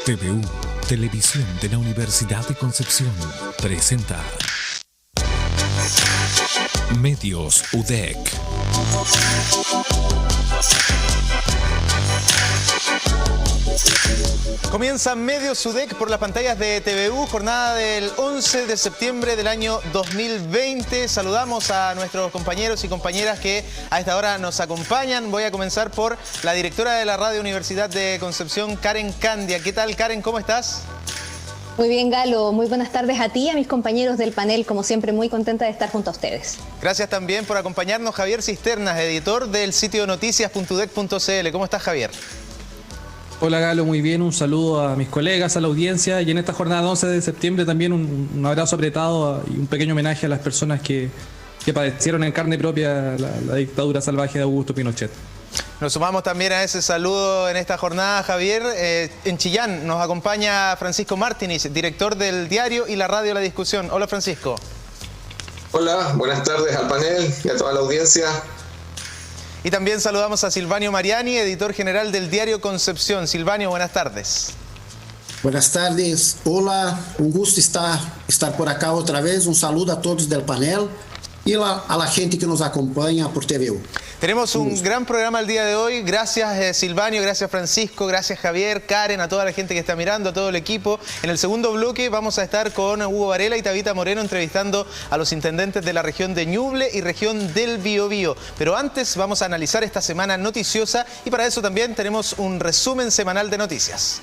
TVU, Televisión de la Universidad de Concepción, presenta Medios UDEC. Comienza Medios UDEC por las pantallas de TVU, jornada del 11 de septiembre del año 2020. Saludamos a nuestros compañeros y compañeras que a esta hora nos acompañan. Voy a comenzar por la directora de la Radio Universidad de Concepción, Karen Candia. ¿Qué tal, Karen? ¿Cómo estás? Muy bien, Galo. Muy buenas tardes a ti y a mis compañeros del panel. Como siempre, muy contenta de estar junto a ustedes. Gracias también por acompañarnos, Javier Cisternas, editor del sitio noticias.udec.cl. ¿Cómo estás, Javier? Hola, Galo, muy bien, un saludo a mis colegas, a la audiencia, y en esta jornada 11 de septiembre también un abrazo apretado y un pequeño homenaje a las personas que padecieron en carne propia la dictadura salvaje de Augusto Pinochet. Nos sumamos también a ese saludo en esta jornada, Javier. En Chillán nos acompaña Francisco Martínez, director del diario y la radio La Discusión. Hola, Francisco. Hola, buenas tardes al panel y a toda la audiencia. Y también saludamos a Silvanio Mariani, editor general del diario Concepción. Silvanio, buenas tardes. Buenas tardes, hola, un gusto estar por acá otra vez. Un saludo a todos del panel y a la gente que nos acompaña por TVU. Tenemos un gran programa el día de hoy. Gracias Silvanio, gracias Francisco, gracias Javier, Karen, a toda la gente que está mirando, a todo el equipo. En el segundo bloque vamos a estar con Hugo Varela y Tabita Moreno entrevistando a los intendentes de la región de Ñuble y región del Biobío. Pero antes vamos a analizar esta semana noticiosa y para eso también tenemos un resumen semanal de noticias.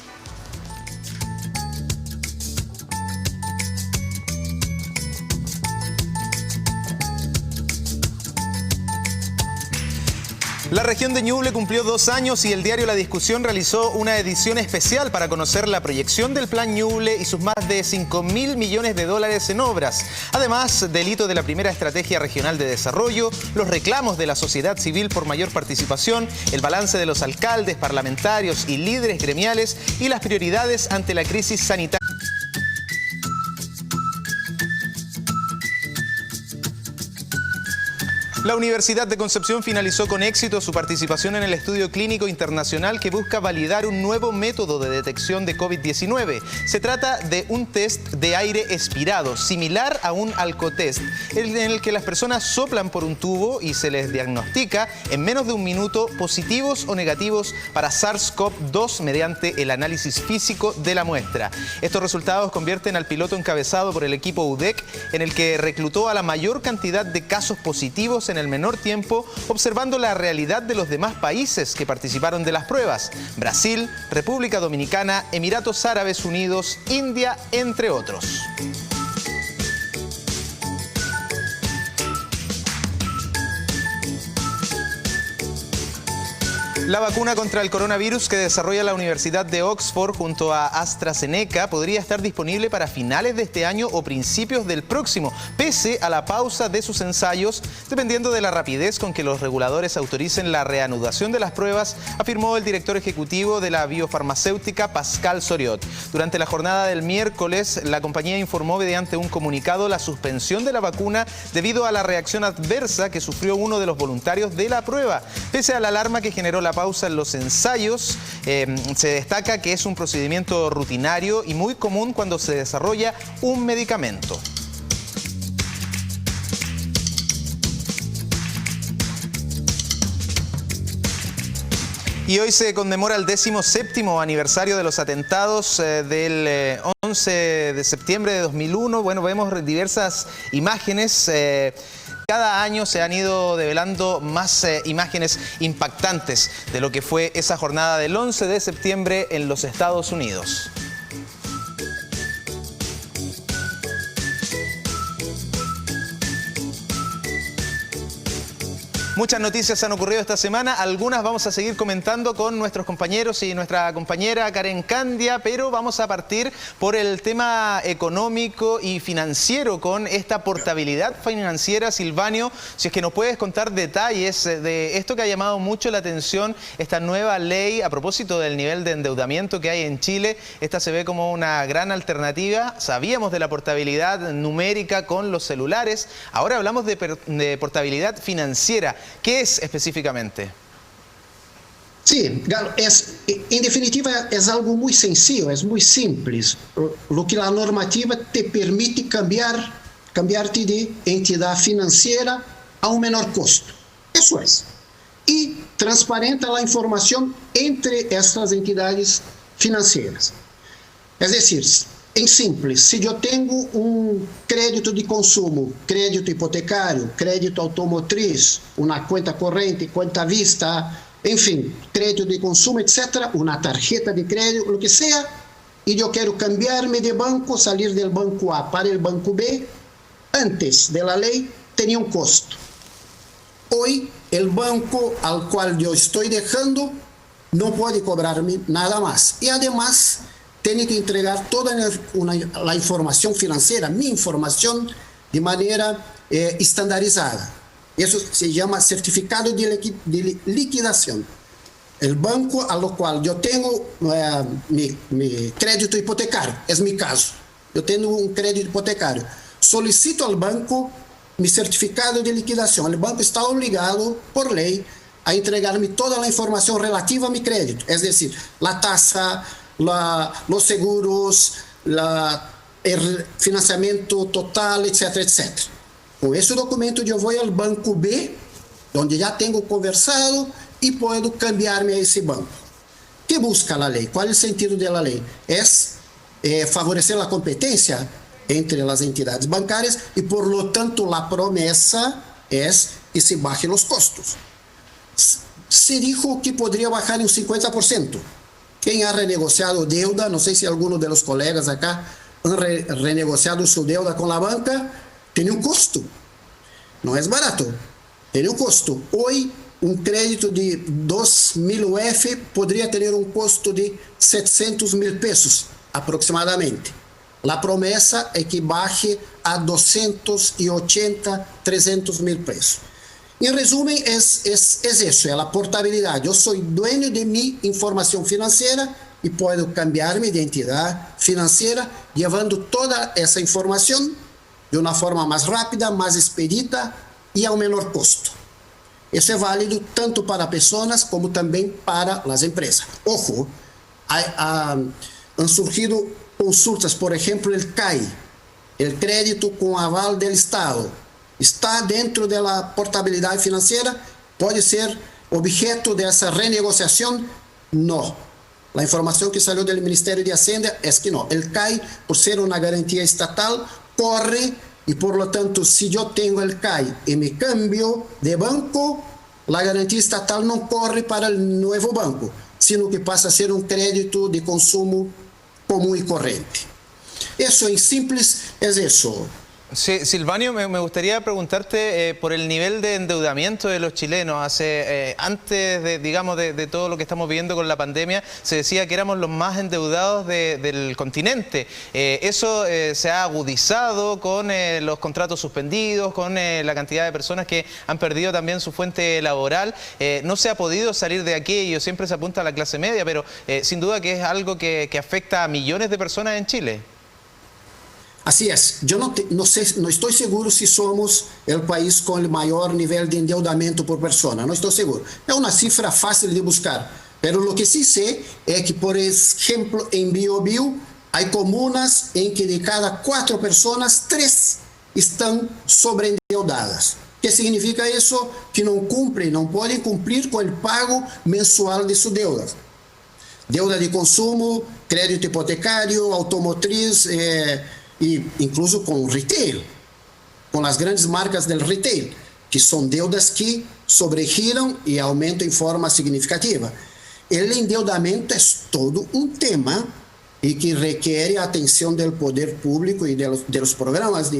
La región de Ñuble cumplió 2 años y el diario La Discusión realizó una edición especial para conocer la proyección del Plan Ñuble y sus más de 5.000 millones de dólares en obras. Además, del hito de la primera estrategia regional de desarrollo, los reclamos de la sociedad civil por mayor participación, el balance de los alcaldes, parlamentarios y líderes gremiales y las prioridades ante la crisis sanitaria. La Universidad de Concepción finalizó con éxito su participación en el estudio clínico internacional que busca validar un nuevo método de detección de COVID-19. Se trata de un test de aire expirado, similar a un alcotest, en el que las personas soplan por un tubo y se les diagnostica en menos de un minuto positivos o negativos para SARS-CoV-2 mediante el análisis físico de la muestra. Estos resultados convierten al piloto encabezado por el equipo UDEC, en el que reclutó a la mayor cantidad de casos positivos en el menor tiempo, observando la realidad de los demás países que participaron de las pruebas: Brasil, República Dominicana, Emiratos Árabes Unidos, India, entre otros. La vacuna contra el coronavirus que desarrolla la Universidad de Oxford junto a AstraZeneca podría estar disponible para finales de este año o principios del próximo, pese a la pausa de sus ensayos, dependiendo de la rapidez con que los reguladores autoricen la reanudación de las pruebas, afirmó el director ejecutivo de la biofarmacéutica, Pascal Soriot. Durante la jornada del miércoles, la compañía informó mediante un comunicado la suspensión de la vacuna debido a la reacción adversa que sufrió uno de los voluntarios de la prueba. Pese a la alarma que generó la pausa en los ensayos, se destaca que es un procedimiento rutinario y muy común cuando se desarrolla un medicamento. Y hoy se conmemora el 17º aniversario de los atentados del 11 de septiembre de 2001. Bueno, vemos diversas imágenes. Cada año se han ido develando más imágenes impactantes de lo que fue esa jornada del 11 de septiembre en los Estados Unidos. Muchas noticias han ocurrido esta semana, algunas vamos a seguir comentando con nuestros compañeros y nuestra compañera Karen Candia, pero vamos a partir por el tema económico y financiero con esta portabilidad financiera. Silvanio, si es que nos puedes contar detalles de esto que ha llamado mucho la atención, esta nueva ley a propósito del nivel de endeudamiento que hay en Chile. Esta se ve como una gran alternativa. Sabíamos de la portabilidad numérica con los celulares, ahora hablamos de portabilidad financiera. ¿Qué es específicamente? Sí, Galo, en definitiva es algo muy sencillo, es muy simple. Lo que la normativa te permite cambiarte de entidad financiera a un menor costo. Eso es. Y transparenta la información entre estas entidades financieras. Es decir, en simple, si yo tengo un crédito de consumo, crédito hipotecario, crédito automotriz, una cuenta corriente, cuenta vista, en fin, crédito de consumo, etcétera, una tarjeta de crédito, lo que sea, y yo quiero cambiarme de banco, salir del banco A para el banco B, antes de la ley tenía un costo. Hoy, el banco al cual yo estoy dejando no puede cobrarme nada más. Y además, tiene que entregar toda la información financiera, mi información, de manera estandarizada. Eso se llama certificado de liquidación. El banco a lo cual yo tengo mi crédito hipotecario, es mi caso. Yo tengo un crédito hipotecario. Solicito al banco mi certificado de liquidación. El banco está obligado, por ley, a entregarme toda la información relativa a mi crédito. Es decir, la tasa, los seguros, el financiamiento total, etcétera, etcétera. Con ese documento yo voy al banco B, donde ya tengo conversado, y puedo cambiarme a ese banco. ¿Qué busca la ley? ¿Cuál es el sentido de la ley? Es favorecer la competencia entre las entidades bancarias y por lo tanto la promesa es que se bajen los costos. Se dijo que podría bajar en un 50%. ¿Quién ha renegociado deuda? No sé si alguno de los colegas acá han renegociado su deuda con la banca. Tiene un costo. No es barato. Tiene un costo. Hoy, un crédito de 2.000 UF podría tener un costo de 700.000 pesos aproximadamente. La promesa es que baje a 280, 300.000 pesos. En resumen, es eso, es la portabilidad. Yo soy dueño de mi información financiera y puedo cambiarme de entidad financiera llevando toda esa información de una forma más rápida, más expedita y a un menor costo. Eso es válido tanto para personas como también para las empresas. Ojo, han surgido consultas, por ejemplo, el CAI, el crédito con aval del Estado. ¿Está dentro de la portabilidad financiera? ¿Puede ser objeto de esa renegociación? No. La información que salió del Ministerio de Hacienda es que no. El CAI, por ser una garantía estatal, corre y por lo tanto, si yo tengo el CAI y me cambio de banco, la garantía estatal no corre para el nuevo banco, sino que pasa a ser un crédito de consumo común y corriente. Eso en simples es eso. Sí, Silvanio, me gustaría preguntarte por el nivel de endeudamiento de los chilenos. Antes de todo lo que estamos viviendo con la pandemia, se decía que éramos los más endeudados del continente. Eso se ha agudizado con los contratos suspendidos, con la cantidad de personas que han perdido también su fuente laboral. No se ha podido salir de aquello, siempre se apunta a la clase media, pero sin duda que es algo que afecta a millones de personas en Chile. Así es, yo no estoy seguro si somos el país con el mayor nivel de endeudamiento por persona, no estoy seguro. Es una cifra fácil de buscar, pero lo que sí sé es que, por ejemplo, en Biobío hay comunas en que de cada 4 personas, 3 están sobreendeudadas. ¿Qué significa eso? Que no pueden cumplir con el pago mensual de sus deudas. Deuda de consumo, crédito hipotecario, automotriz, e incluso com o retail, com as grandes marcas del retail, que são deudas que sobregiram e aumentam em forma significativa. O endeudamento é todo um tema e que requer a atenção do poder público e dos programas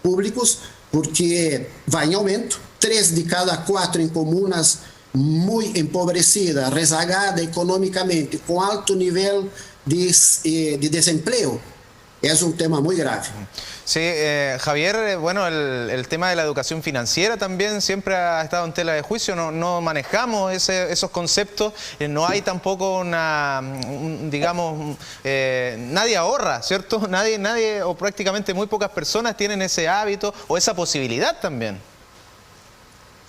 públicos, porque vai em aumento. 3 de cada 4 em comunas muito empobrecidas, rezagadas economicamente, com alto nível de desemprego. Es un tema muy grave. Sí, Javier, bueno, el tema de la educación financiera también siempre ha estado en tela de juicio, no manejamos esos conceptos, no hay tampoco nadie ahorra, ¿cierto? Nadie o prácticamente muy pocas personas tienen ese hábito o esa posibilidad también.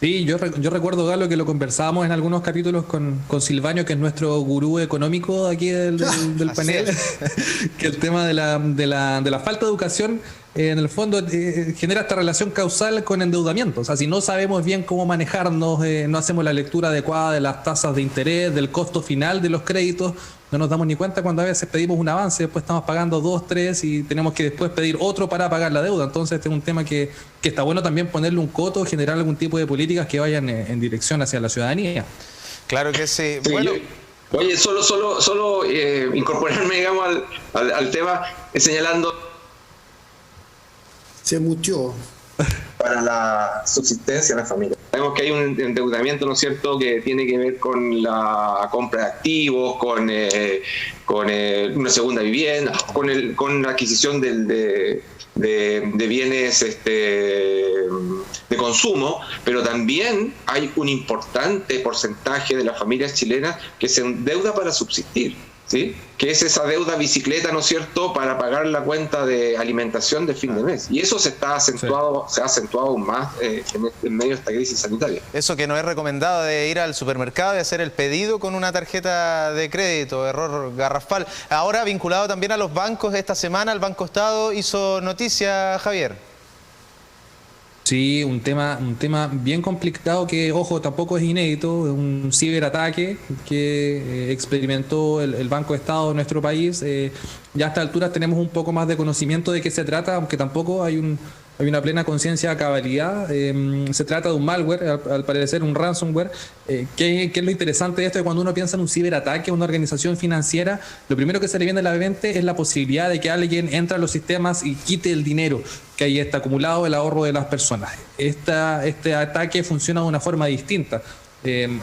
Sí, yo recuerdo, Galo, que lo conversábamos en algunos capítulos con Silvanio, que es nuestro gurú económico aquí del panel, que el tema de la falta de educación en el fondo genera esta relación causal con endeudamiento. O sea, si no sabemos bien cómo manejarnos, no hacemos la lectura adecuada de las tasas de interés, del costo final de los créditos, no nos damos ni cuenta cuando a veces pedimos un avance, después estamos pagando 2, 3 y tenemos que después pedir otro para pagar la deuda. Entonces este es un tema que está bueno también ponerle un coto, generar algún tipo de políticas que vayan en dirección hacia la ciudadanía. Claro que sí. Sí, Bueno, oye, solo incorporarme, digamos, al tema, señalando Se muteó. para la subsistencia de la familia. Sabemos que hay un endeudamiento, ¿no es cierto?, que tiene que ver con la compra de activos, con una segunda vivienda, con la adquisición de bienes de consumo, pero también hay un importante porcentaje de las familias chilenas que se endeuda para subsistir, ¿sí? Que es esa deuda bicicleta, ¿no es cierto?, para pagar la cuenta de alimentación de fin de mes. Y eso se ha acentuado aún más en medio de esta crisis sanitaria. eso que no es recomendado de ir al supermercado y hacer el pedido con una tarjeta de crédito, error garrafal. Ahora vinculado también a los bancos, esta semana el Banco Estado hizo noticia, Javier. Sí, un tema bien complicado que, ojo, tampoco es inédito, un ciberataque que experimentó el Banco Estado de nuestro país. Ya a esta altura tenemos un poco más de conocimiento de qué se trata, aunque tampoco hay una plena conciencia de cabalidad. Se trata de un malware, al parecer un ransomware. ¿Qué es lo interesante de esto? Que cuando uno piensa en un ciberataque a una organización financiera, lo primero que se le viene a la mente es la posibilidad de que alguien entre a los sistemas y quite el dinero que ahí está acumulado, el ahorro de las personas. Este ataque funciona de una forma distinta.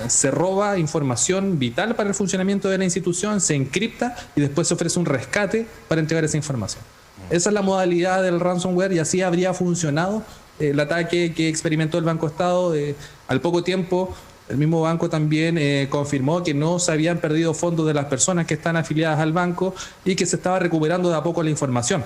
Se roba información vital para el funcionamiento de la institución, se encripta y después se ofrece un rescate para entregar esa información. Esa es la modalidad del ransomware y así habría funcionado el ataque que experimentó el Banco Estado. Al poco tiempo, el mismo banco también confirmó que no se habían perdido fondos de las personas que están afiliadas al banco y que se estaba recuperando de a poco la información.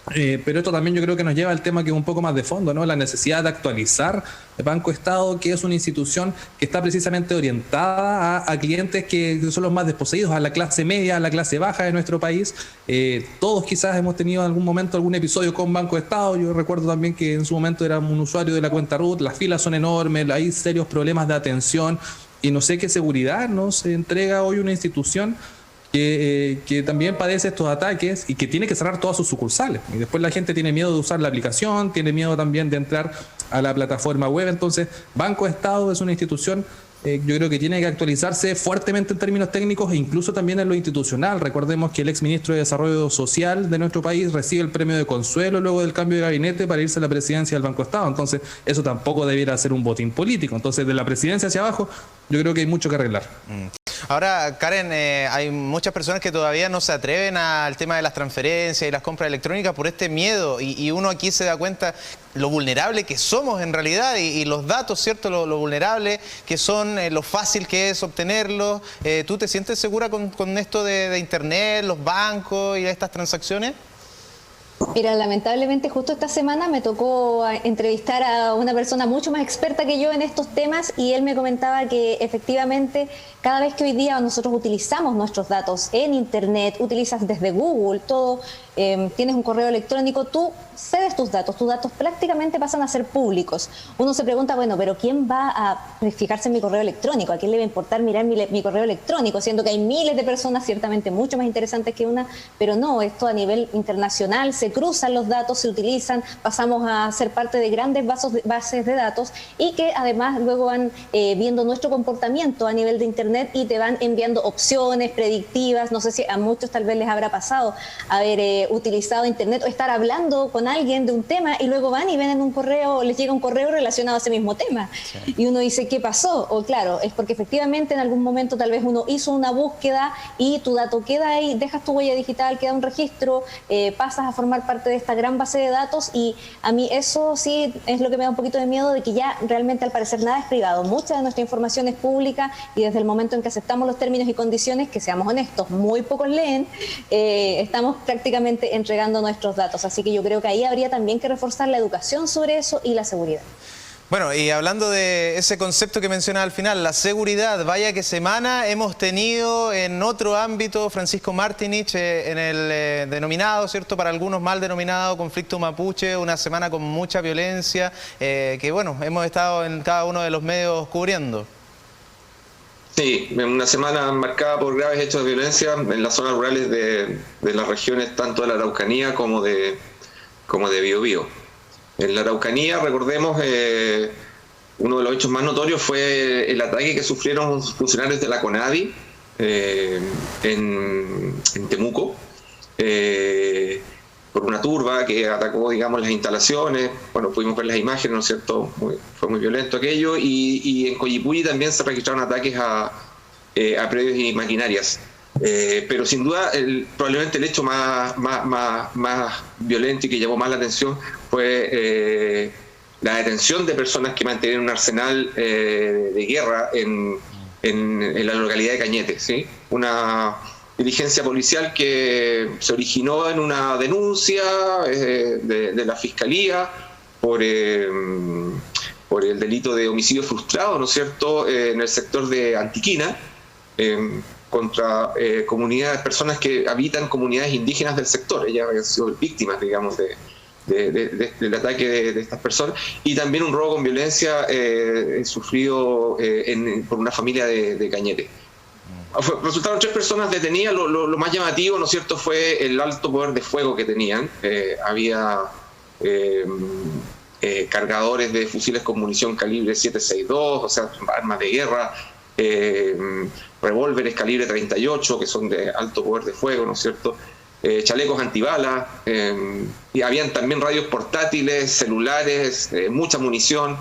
Pero esto también yo creo que nos lleva al tema que es un poco más de fondo, ¿no? La necesidad de actualizar el Banco Estado, que es una institución que está precisamente orientada a clientes que son los más desposeídos, a la clase media, a la clase baja de nuestro país. Todos quizás hemos tenido en algún momento algún episodio con Banco Estado. Yo recuerdo también que en su momento era un usuario de la cuenta root, las filas son enormes, hay serios problemas de atención y no sé qué seguridad nos entrega hoy una institución que también padece estos ataques y que tiene que cerrar todas sus sucursales. Y después la gente tiene miedo de usar la aplicación, tiene miedo también de entrar a la plataforma web. Entonces, Banco Estado es una institución, yo creo que tiene que actualizarse fuertemente en términos técnicos e incluso también en lo institucional. Recordemos que el exministro de Desarrollo Social de nuestro país recibe el premio de consuelo luego del cambio de gabinete para irse a la presidencia del Banco Estado. Entonces, eso tampoco debiera ser un botín político. Entonces, de la presidencia hacia abajo, yo creo que hay mucho que arreglar. Ahora, Karen, hay muchas personas que todavía no se atreven al tema de las transferencias y las compras electrónicas por este miedo y uno aquí se da cuenta lo vulnerable que somos en realidad y los datos, ¿cierto? Lo vulnerable que son, lo fácil que es obtenerlos. ¿Tú te sientes segura con esto de Internet, los bancos y estas transacciones? Mira, lamentablemente justo esta semana me tocó entrevistar a una persona mucho más experta que yo en estos temas y él me comentaba que efectivamente cada vez que hoy día nosotros utilizamos nuestros datos en Internet, utilizas desde Google, todo, tienes un correo electrónico, tú cedes tus datos prácticamente pasan a ser públicos. Uno se pregunta, bueno, pero ¿quién va a fijarse en mi correo electrónico? ¿A quién le va a importar mirar mi correo electrónico? Siendo que hay miles de personas ciertamente mucho más interesantes que una, pero no, esto a nivel internacional se cruzan los datos, se utilizan, pasamos a ser parte de grandes bases de datos y que además luego van viendo nuestro comportamiento a nivel de Internet y te van enviando opciones predictivas. No sé si a muchos tal vez les habrá pasado haber utilizado Internet o estar hablando con alguien de un tema y luego van y ven en un correo, les llega un correo relacionado a ese mismo tema. Sí. Y uno dice, ¿qué pasó? O claro, es porque efectivamente en algún momento tal vez uno hizo una búsqueda y tu dato queda ahí, dejas tu huella digital, queda un registro, pasas a formar parte de esta gran base de datos y a mí eso sí es lo que me da un poquito de miedo de que ya realmente al parecer nada es privado, mucha de nuestra información es pública y desde el momento en que aceptamos los términos y condiciones, que seamos honestos, muy pocos leen, estamos prácticamente entregando nuestros datos, así que yo creo que ahí habría también que reforzar la educación sobre eso y la seguridad. Bueno, y hablando de ese concepto que mencionaba al final, la seguridad, vaya que semana hemos tenido en otro ámbito, Francisco Martinich, en el denominado, ¿cierto?, para algunos mal denominado conflicto mapuche, una semana con mucha violencia, que bueno, hemos estado en cada uno de los medios cubriendo. Sí, una semana marcada por graves hechos de violencia en las zonas rurales de las regiones tanto de la Araucanía como de Biobío. En la Araucanía, recordemos, uno de los hechos más notorios fue el ataque que sufrieron funcionarios de la CONADI en Temuco, por una turba que atacó, digamos, las instalaciones. Bueno, pudimos ver las imágenes, ¿no es cierto? Fue muy violento aquello. Y en Coyipulli también se registraron ataques a predios y maquinarias. Pero sin duda, probablemente el hecho más violento y que llamó más la atención fue la detención de personas que mantenían un arsenal de guerra en la localidad de Cañete, ¿sí? Una diligencia policial que se originó en una denuncia de la Fiscalía por el delito de homicidio frustrado, ¿no es cierto?, en el sector de Antiquina, contra comunidades, personas que habitan comunidades indígenas del sector. Ellas habían sido víctimas, digamos, del ataque de estas personas, y también un robo con violencia sufrido por una familia de Cañete. Resultaron 3 personas detenidas. Lo más llamativo, ¿no es cierto?, fue el alto poder de fuego que tenían. Había cargadores de fusiles con munición calibre 7.62, o sea, armas de guerra, revólveres calibre 38, que son de alto poder de fuego, ¿no es cierto?, chalecos antibalas, y habían también radios portátiles, celulares, mucha munición,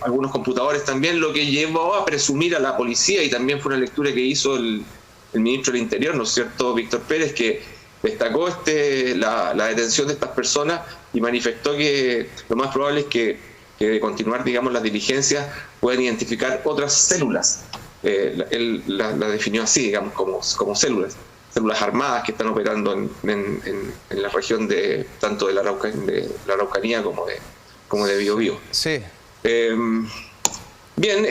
algunos computadores también, lo que llevó a presumir a la policía, y también fue una lectura que hizo el ministro del Interior, ¿no es cierto?, Víctor Pérez, que destacó la detención de estas personas y manifestó que lo más probable es que de continuar, digamos, las diligencias puedan identificar otras células. Él la definió así, digamos, como células armadas que están operando en la región tanto de la Araucanía como de Biobío. Sí. Bien,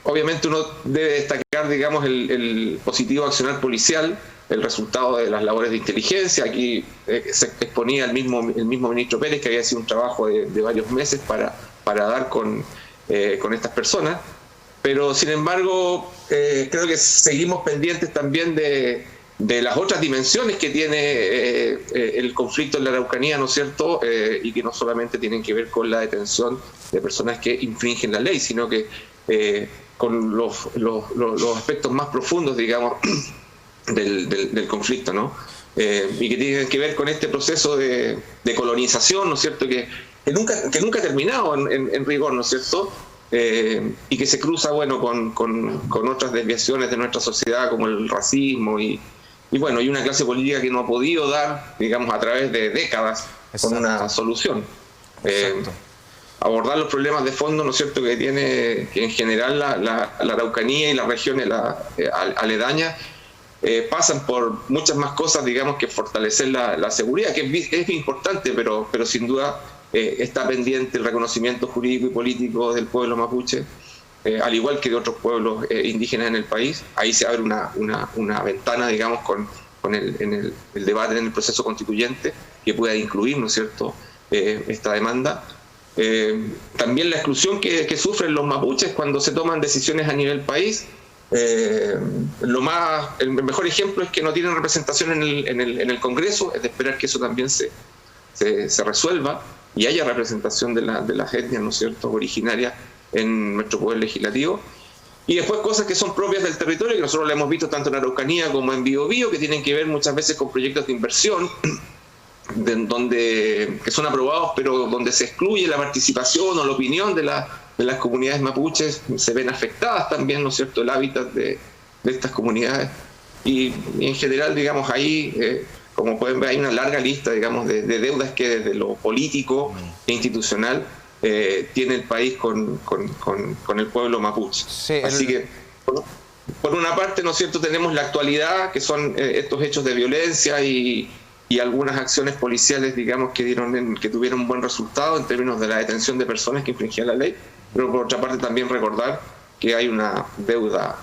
obviamente uno debe destacar, digamos, el positivo accionar policial, el resultado de las labores de inteligencia. Aquí se exponía el mismo ministro Pérez, que había sido un trabajo de varios meses para dar con estas personas. Pero sin embargo, creo que seguimos pendientes también de las otras dimensiones que tiene el conflicto en la Araucanía, ¿no es cierto?, y que no solamente tienen que ver con la detención de personas que infringen la ley, sino que con los aspectos más profundos, digamos, del conflicto, ¿no? Y que tienen que ver con este proceso de colonización, ¿no es cierto?, que nunca ha terminado en rigor, ¿no es cierto?, y que se cruza, bueno, con otras desviaciones de nuestra sociedad, como el racismo y una clase política que no ha podido dar, digamos, a través de décadas, con una solución. Abordar los problemas de fondo, ¿no es cierto?, que tiene en general la Araucanía y las regiones aledañas, pasan por muchas más cosas, digamos, que fortalecer la seguridad, que es importante, pero sin duda está pendiente el reconocimiento jurídico y político del pueblo mapuche, al igual que de otros pueblos indígenas en el país. Ahí se abre una ventana, digamos, con el debate en el proceso constituyente, que pueda incluir, ¿no es cierto?, esta demanda. También la exclusión que sufren los mapuches cuando se toman decisiones a nivel país. El mejor ejemplo es que no tienen representación en el Congreso. Es de esperar que eso también se resuelva y haya representación de las etnias, ¿no es cierto?, originarias en nuestro poder legislativo. Y después cosas que son propias del territorio, que nosotros lo hemos visto tanto en Araucanía como en Biobío, que tienen que ver muchas veces con proyectos de inversión que son aprobados, pero donde se excluye la participación o la opinión de las comunidades mapuches. Se ven afectadas también, ¿no es cierto?, el hábitat de estas comunidades. Y en general, digamos, ahí, como pueden ver, hay una larga lista, digamos, de deudas que desde lo político e institucional tiene el país con el pueblo mapuche. Sí, así que, por una parte, ¿no es cierto?, tenemos la actualidad, que son estos hechos de violencia y y algunas acciones policiales, digamos, que tuvieron un buen resultado en términos de la detención de personas que infringían la ley, pero por otra parte también recordar que hay una deuda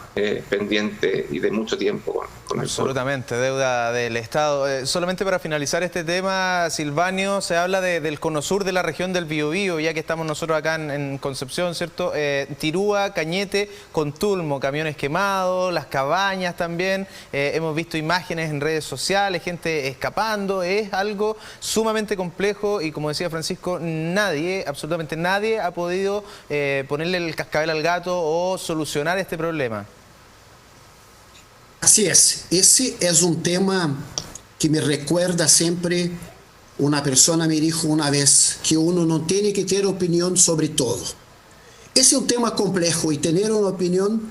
pendiente y de mucho tiempo con el Absolutamente, deuda del Estado. Solamente para finalizar este tema, Silvanio, se habla del cono sur de la región del Biobío, ya que estamos nosotros acá en Concepción, ¿cierto? Tirúa, Cañete, Contulmo, camiones quemados, las cabañas también. Hemos visto imágenes en redes sociales, gente escapando. Es algo sumamente complejo y, como decía Francisco, nadie, absolutamente nadie, ha podido ponerle el cascabel al gato o solucionar este problema. Así es, ese es un tema que me recuerda siempre, una persona me dijo una vez que uno no tiene que tener opinión sobre todo. Ese es un tema complejo y tener una opinión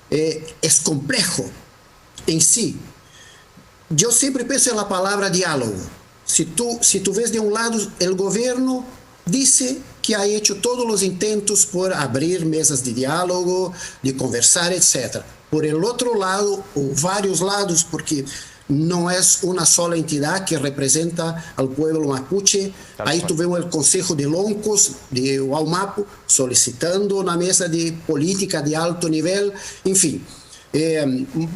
es complejo en sí. Yo siempre pienso en la palabra diálogo. Si tú ves de un lado, el gobierno dice que ha hecho todos los intentos por abrir mesas de diálogo, de conversar, etc. Por el otro lado, o varios lados, porque no es una sola entidad que representa al pueblo mapuche. Ahí tuvimos el Consejo de Loncos de Waumapu solicitando una mesa de política de alto nivel, en fin.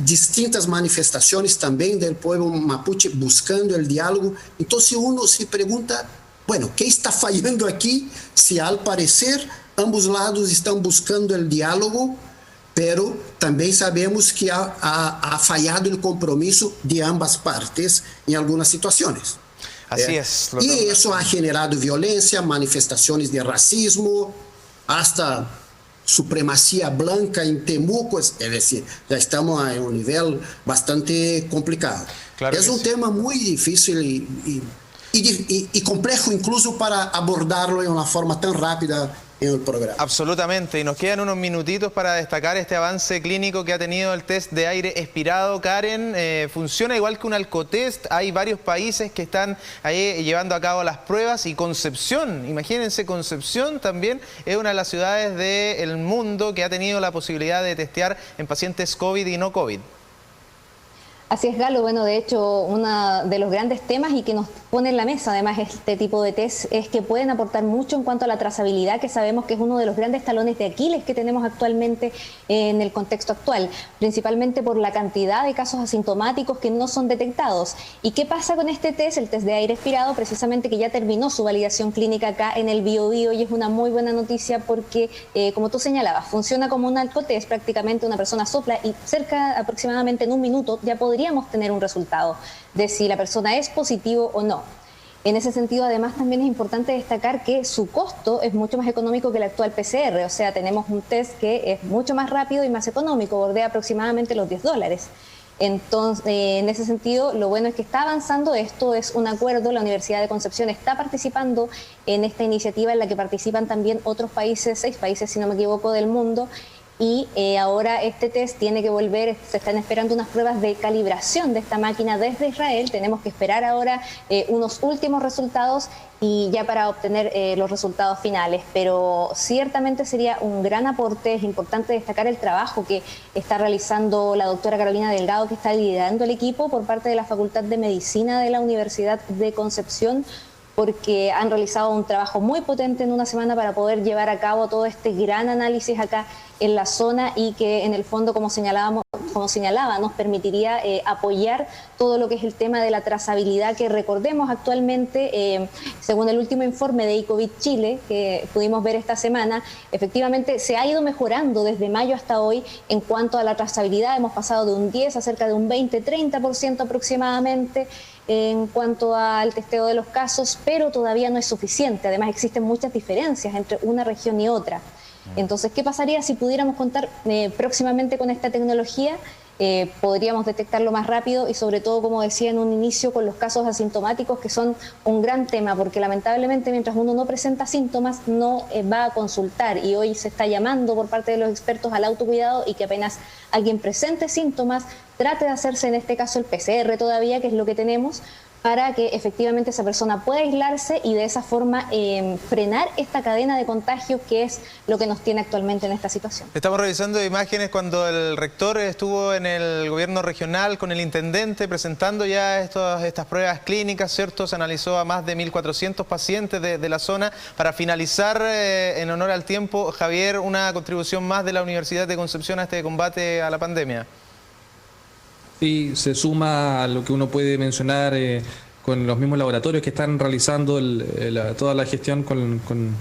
Distintas manifestaciones también del pueblo mapuche buscando el diálogo. Entonces uno se pregunta, bueno, ¿qué está fallando aquí? Si al parecer ambos lados están buscando el diálogo, pero también sabemos que ha fallado el compromiso de ambas partes en algunas situaciones. Así es. Y eso ha generado violencia, manifestaciones de racismo, hasta supremacía blanca en Temuco, es decir, ya estamos en un nivel bastante complicado. Claro, es un tema muy difícil y complejo incluso para abordarlo de una forma tan rápida en el programa. Absolutamente, y nos quedan unos minutitos para destacar este avance clínico que ha tenido el test de aire expirado. Karen, funciona igual que un alcotest, hay varios países que están ahí llevando a cabo las pruebas y Concepción, imagínense, Concepción también es una de las ciudades del mundo que ha tenido la posibilidad de testear en pacientes COVID y no COVID. Así es, Galo. Bueno, de hecho, uno de los grandes temas y que nos pone en la mesa, además, este tipo de test, es que pueden aportar mucho en cuanto a la trazabilidad, que sabemos que es uno de los grandes talones de Aquiles que tenemos actualmente en el contexto actual, principalmente por la cantidad de casos asintomáticos que no son detectados. ¿Y qué pasa con este test? El test de aire expirado, precisamente, que ya terminó su validación clínica acá en el Biobío, y es una muy buena noticia porque, como tú señalabas, funciona como un alcotest. Prácticamente una persona sopla y aproximadamente en un minuto ya podríamos tener un resultado de si la persona es positivo o no. En ese sentido, además, también es importante destacar que su costo es mucho más económico que el actual PCR, o sea, tenemos un test que es mucho más rápido y más económico, bordea aproximadamente los $10. Entonces, en ese sentido, lo bueno es que está avanzando. Esto es un acuerdo, la Universidad de Concepción está participando en esta iniciativa en la que participan también otros países, 6 países, si no me equivoco, del mundo. Y ahora este test tiene que volver, se están esperando unas pruebas de calibración de esta máquina desde Israel. Tenemos que esperar ahora unos últimos resultados y ya para obtener los resultados finales. Pero ciertamente sería un gran aporte. Es importante destacar el trabajo que está realizando la doctora Carolina Delgado, que está liderando el equipo por parte de la Facultad de Medicina de la Universidad de Concepción, porque han realizado un trabajo muy potente en una semana para poder llevar a cabo todo este gran análisis acá en la zona y que en el fondo, como señalaba, nos permitiría apoyar todo lo que es el tema de la trazabilidad, que recordemos actualmente, según el último informe de ICOVID Chile que pudimos ver esta semana, efectivamente se ha ido mejorando desde mayo hasta hoy en cuanto a la trazabilidad. Hemos pasado de un 10 a cerca de un 20-30% aproximadamente en cuanto al testeo de los casos, pero todavía no es suficiente. Además, existen muchas diferencias entre una región y otra. Entonces, ¿qué pasaría si pudiéramos contar próximamente con esta tecnología? Podríamos detectarlo más rápido y, sobre todo, como decía en un inicio, con los casos asintomáticos, que son un gran tema, porque lamentablemente mientras uno no presenta síntomas no va a consultar, y hoy se está llamando por parte de los expertos al autocuidado y que apenas alguien presente síntomas trate de hacerse, en este caso, el PCR todavía, que es lo que tenemos, para que efectivamente esa persona pueda aislarse y de esa forma frenar esta cadena de contagios que es lo que nos tiene actualmente en esta situación. Estamos revisando imágenes cuando el rector estuvo en el gobierno regional con el intendente presentando ya estas pruebas clínicas, ¿cierto? Se analizó a más de 1.400 pacientes de la zona. Para finalizar, en honor al tiempo, Javier, una contribución más de la Universidad de Concepción a este combate a la pandemia. Sí, se suma a lo que uno puede mencionar con los mismos laboratorios que están realizando toda la gestión con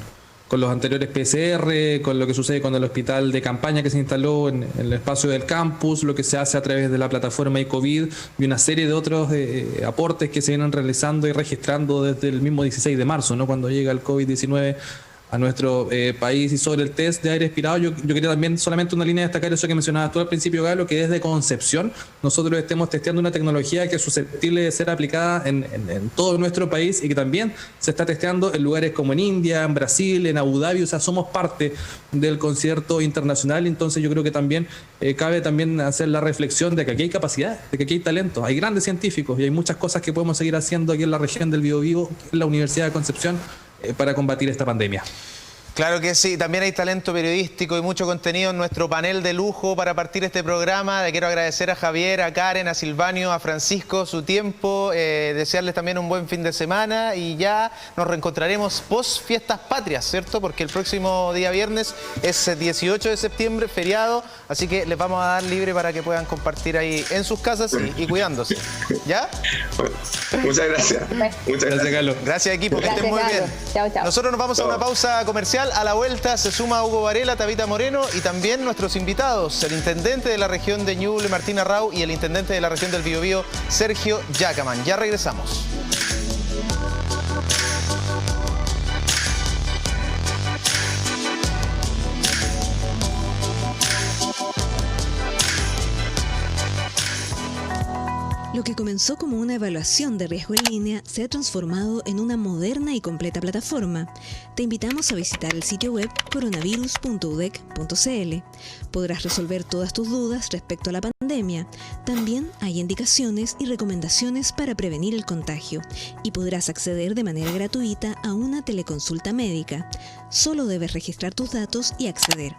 los anteriores PCR, con lo que sucede con el hospital de campaña que se instaló en el espacio del campus, lo que se hace a través de la plataforma iCovid y una serie de otros aportes que se vienen realizando y registrando desde el mismo 16 de marzo, ¿no? Cuando llega el COVID-19 a nuestro país. Y sobre el test de aire expirado, yo quería también solamente una línea destacar eso que mencionabas tú al principio, Galo, que desde Concepción nosotros estemos testeando una tecnología que es susceptible de ser aplicada en todo nuestro país y que también se está testeando en lugares como en India, en Brasil, en Abu Dhabi. O sea, somos parte del concierto internacional. Entonces yo creo que también cabe también hacer la reflexión de que aquí hay capacidad, de que aquí hay talento, hay grandes científicos y hay muchas cosas que podemos seguir haciendo aquí en la región del Biobío, en la Universidad de Concepción, para combatir esta pandemia. Claro que sí, también hay talento periodístico y mucho contenido en nuestro panel de lujo para partir este programa. Le quiero agradecer a Javier, a Karen, a Silvanio, a Francisco su tiempo, desearles también un buen fin de semana y ya nos reencontraremos post fiestas patrias, ¿cierto? Porque el próximo día viernes es 18 de septiembre, feriado, así que les vamos a dar libre para que puedan compartir ahí en sus casas y cuidándose. ¿Ya? Muchas gracias. Muchas gracias, Carlos. Gracias, equipo, que Gracias, estén muy Carlos. bien. Chao, chao. Nosotros nos vamos a una pausa comercial. A la vuelta se suma Hugo Varela, Tabita Moreno y también nuestros invitados, el intendente de la región de Ñuble, Martín Arrau, y el intendente de la región del Biobío, Sergio Yacaman. Ya regresamos. Lo que comenzó como una evaluación de riesgo en línea se ha transformado en una moderna y completa plataforma. Te invitamos a visitar el sitio web coronavirus.udec.cl. Podrás resolver todas tus dudas respecto a la pandemia. También hay indicaciones y recomendaciones para prevenir el contagio y podrás acceder de manera gratuita a una teleconsulta médica. Solo debes registrar tus datos y acceder.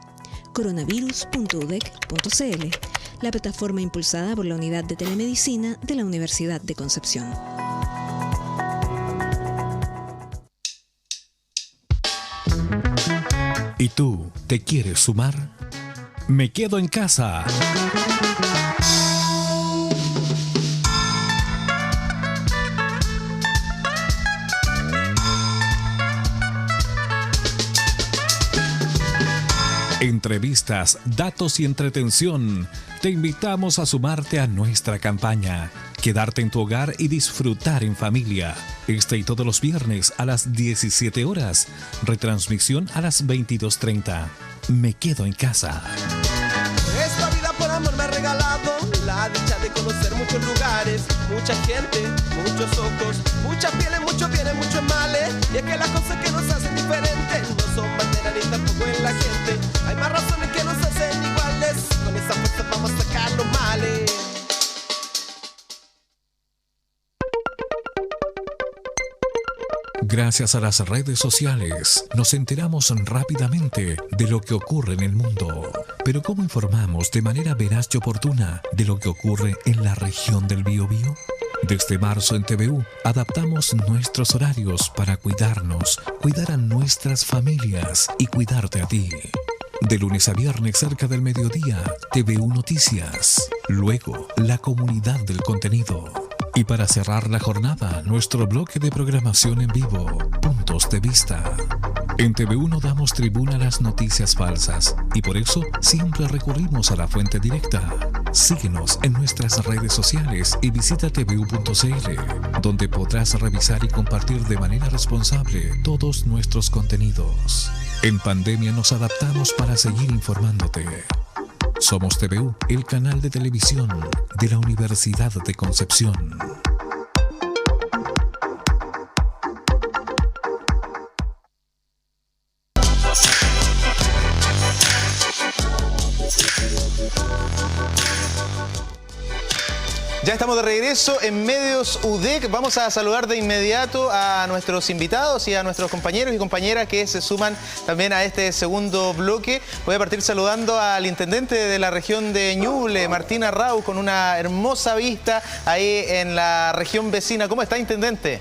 coronavirus.udec.cl, la plataforma impulsada por la Unidad de Telemedicina de la Universidad de Concepción. ¿Y tú, te quieres sumar? Me quedo en casa. Entrevistas, datos y entretención. Te invitamos a sumarte a nuestra campaña. Quedarte en tu hogar y disfrutar en familia. Este y todos los viernes a las 17 horas. Retransmisión a las 22:30. Me quedo en casa. Esta vida por amor me ha regalado la dicha de conocer muchos lugares, mucha gente, muchos ojos, muchas pieles, muchos bienes, muchos males. Y es que las cosas que nos hacen diferentes no son banderas ni tampoco en la gente. Hay más razones que nos hacen iguales. Con esa fuerza vamos a sacar los males. Gracias a las redes sociales, nos enteramos rápidamente de lo que ocurre en el mundo. Pero ¿cómo informamos de manera veraz y oportuna de lo que ocurre en la región del Biobío? Desde marzo en TVU adaptamos nuestros horarios para cuidarnos, cuidar a nuestras familias y cuidarte a ti. De lunes a viernes cerca del mediodía, TVU Noticias. Luego, la comunidad del contenido. Y para cerrar la jornada, nuestro bloque de programación en vivo, Puntos de Vista. En TVU no damos tribuna a las noticias falsas y por eso siempre recurrimos a la fuente directa. Síguenos en nuestras redes sociales y visita tvu.cl, donde podrás revisar y compartir de manera responsable todos nuestros contenidos. En pandemia nos adaptamos para seguir informándote. Somos TVU, el canal de televisión de la Universidad de Concepción. Ya estamos de regreso en Medios UDEC. Vamos a saludar de inmediato a nuestros invitados y a nuestros compañeros y compañeras que se suman también a este segundo bloque. Voy a partir saludando al intendente de la región de Ñuble, Martín Arrau, con una hermosa vista ahí en la región vecina. ¿Cómo está, intendente?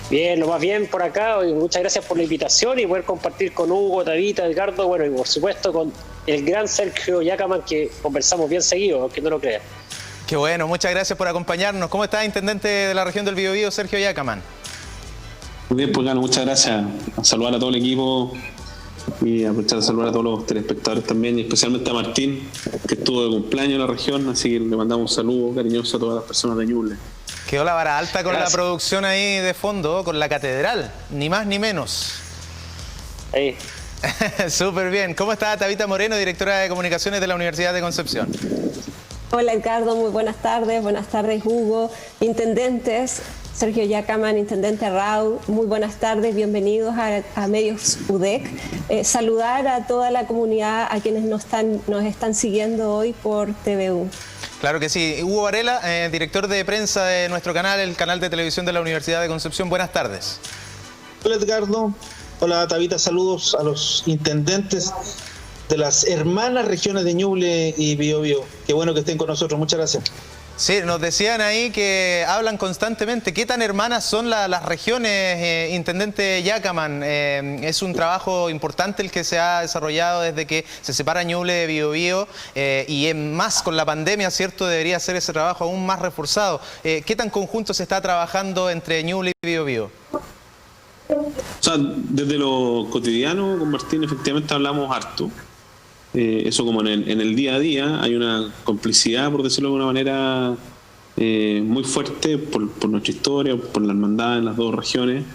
Bien, lo más bien por acá. Y muchas gracias por la invitación y poder compartir con Hugo, Tabita, Edgardo, bueno, y por supuesto con el gran Sergio Yacaman, que conversamos bien seguido, aunque no lo crean. Qué bueno, muchas gracias por acompañarnos. ¿Cómo está, intendente de la región del Biobío, Sergio Yacaman? Muy bien, pues Galo, muchas gracias. A saludar a todo el equipo y aprovechar de saludar a todos los telespectadores también, y especialmente a Martín, que estuvo de cumpleaños en la región, así que le mandamos un saludo cariñoso a todas las personas de Ñuble. Quedó la vara alta con Gracias. La producción ahí de fondo, con la catedral, ni más ni menos. Ahí. Súper bien. ¿Cómo está Tabita Moreno, directora de Comunicaciones de la Universidad de Concepción? Hola Edgardo, muy buenas tardes Hugo, intendentes, Sergio Yacaman, intendente Arrau, muy buenas tardes, bienvenidos a Medios UDEC. Saludar a toda la comunidad, a quienes nos están siguiendo hoy por TVU. Claro que sí. Hugo Varela, director de prensa de nuestro canal, el canal de televisión de la Universidad de Concepción. Buenas tardes. Hola Edgardo, hola Tabita, saludos a los intendentes de las hermanas regiones de Ñuble y Biobío. Qué bueno que estén con nosotros, muchas gracias. Sí, nos decían ahí que hablan constantemente. ¿Qué tan hermanas son las regiones, intendente Yacaman? Es un trabajo importante el que se ha desarrollado desde que se separa Ñuble de Biobío, y más con la pandemia, ¿cierto? Debería ser ese trabajo aún más reforzado. ¿Qué tan conjunto se está trabajando entre Ñuble y Biobío? O sea, desde lo cotidiano con Martín efectivamente hablamos harto. Eso como en el día a día hay una complicidad, por decirlo de alguna manera, muy fuerte por nuestra historia, por la hermandad en las dos regiones.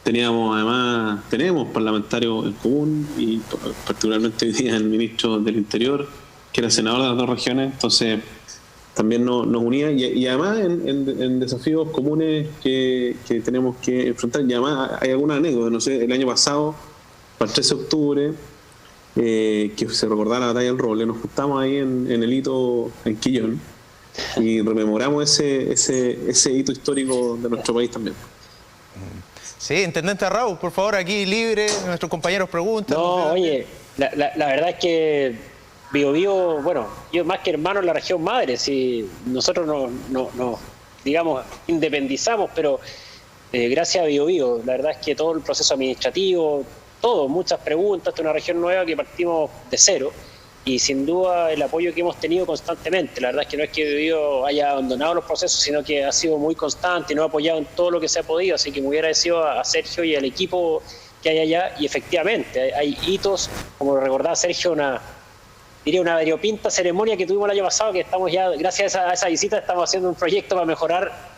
Tenemos parlamentarios en común, y particularmente hoy día el ministro del Interior, que era senador de las dos regiones, entonces también nos unía, y además en desafíos comunes que tenemos que enfrentar. Y además hay alguna anécdota, no sé, el año pasado, para el 13 de octubre, que se recordaba la batalla del Roble, nos juntamos ahí en el hito en Quillón y rememoramos ese hito histórico de nuestro país también. Sí, intendente Arrau, por favor, aquí libre, nuestros compañeros preguntan. No, oye, la verdad es que Biobío, bueno, yo más que hermano en la región madre, si nosotros no digamos, independizamos, pero gracias a Biobío, la verdad es que todo el proceso administrativo, muchas preguntas, de una región nueva que partimos de cero, y sin duda el apoyo que hemos tenido constantemente. La verdad es que no es que Biobío haya abandonado los procesos, sino que ha sido muy constante y nos ha apoyado en todo lo que se ha podido, así que muy agradecido a Sergio y al equipo que hay allá. Y efectivamente hay hitos, como recordaba Sergio, una variopinta ceremonia que tuvimos el año pasado, que estamos ya, gracias a esa visita, estamos haciendo un proyecto para mejorar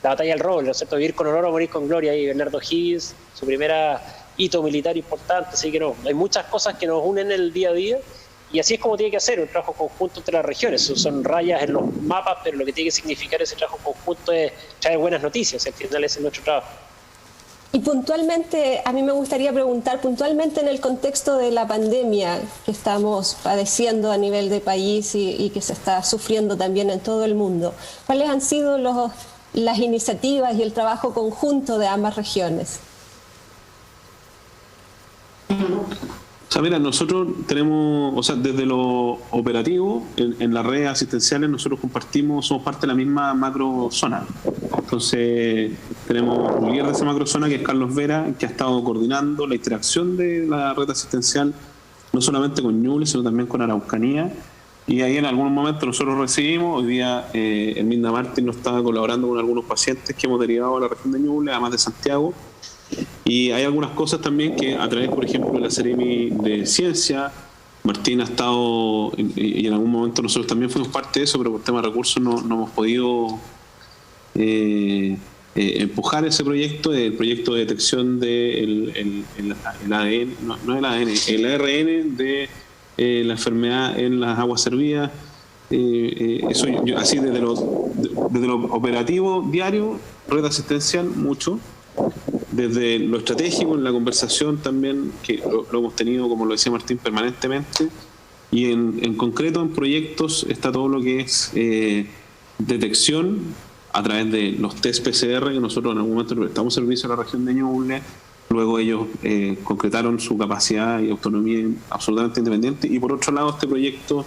la batalla del Roble, ¿no es cierto? Vivir con honor o morir con gloria, y Bernardo Higgins, su primera hito militar importante, así que hay muchas cosas que nos unen en el día a día, y así es como tiene que hacer un trabajo conjunto entre las regiones. Son rayas en los mapas, pero lo que tiene que significar ese trabajo conjunto es traer buenas noticias, al final ese es nuestro trabajo. Y puntualmente, a mí me gustaría preguntar, puntualmente en el contexto de la pandemia que estamos padeciendo a nivel de país y que se está sufriendo también en todo el mundo, ¿cuáles han sido las iniciativas y el trabajo conjunto de ambas regiones? O sea, mira, nosotros tenemos, o sea, desde lo operativo, en las redes asistenciales nosotros somos parte de la misma macrozona. Entonces, tenemos un líder de esa macrozona, que es Carlos Vera, que ha estado coordinando la interacción de la red asistencial, no solamente con Ñuble, sino también con Araucanía. Y ahí en algún momento nosotros recibimos, hoy día el Minda Martín nos está colaborando con algunos pacientes que hemos derivado a la región de Ñuble, además de Santiago. Y hay algunas cosas también que a través, por ejemplo, de la Seremi de Ciencia, Martín ha estado, y en algún momento nosotros también fuimos parte de eso, pero por tema de recursos no hemos podido empujar ese proyecto, el proyecto de detección del ADN, no el ADN, el ARN de la enfermedad en las aguas servidas. Eso así desde lo operativo diario, red asistencial, mucho. Desde lo estratégico, en la conversación también, que lo hemos tenido, como lo decía Martín, permanentemente, y en concreto en proyectos está todo lo que es detección a través de los test PCR que nosotros en algún momento prestamos servicio a la región de Ñuble. Luego ellos concretaron su capacidad y autonomía absolutamente independiente. Y por otro lado, este proyecto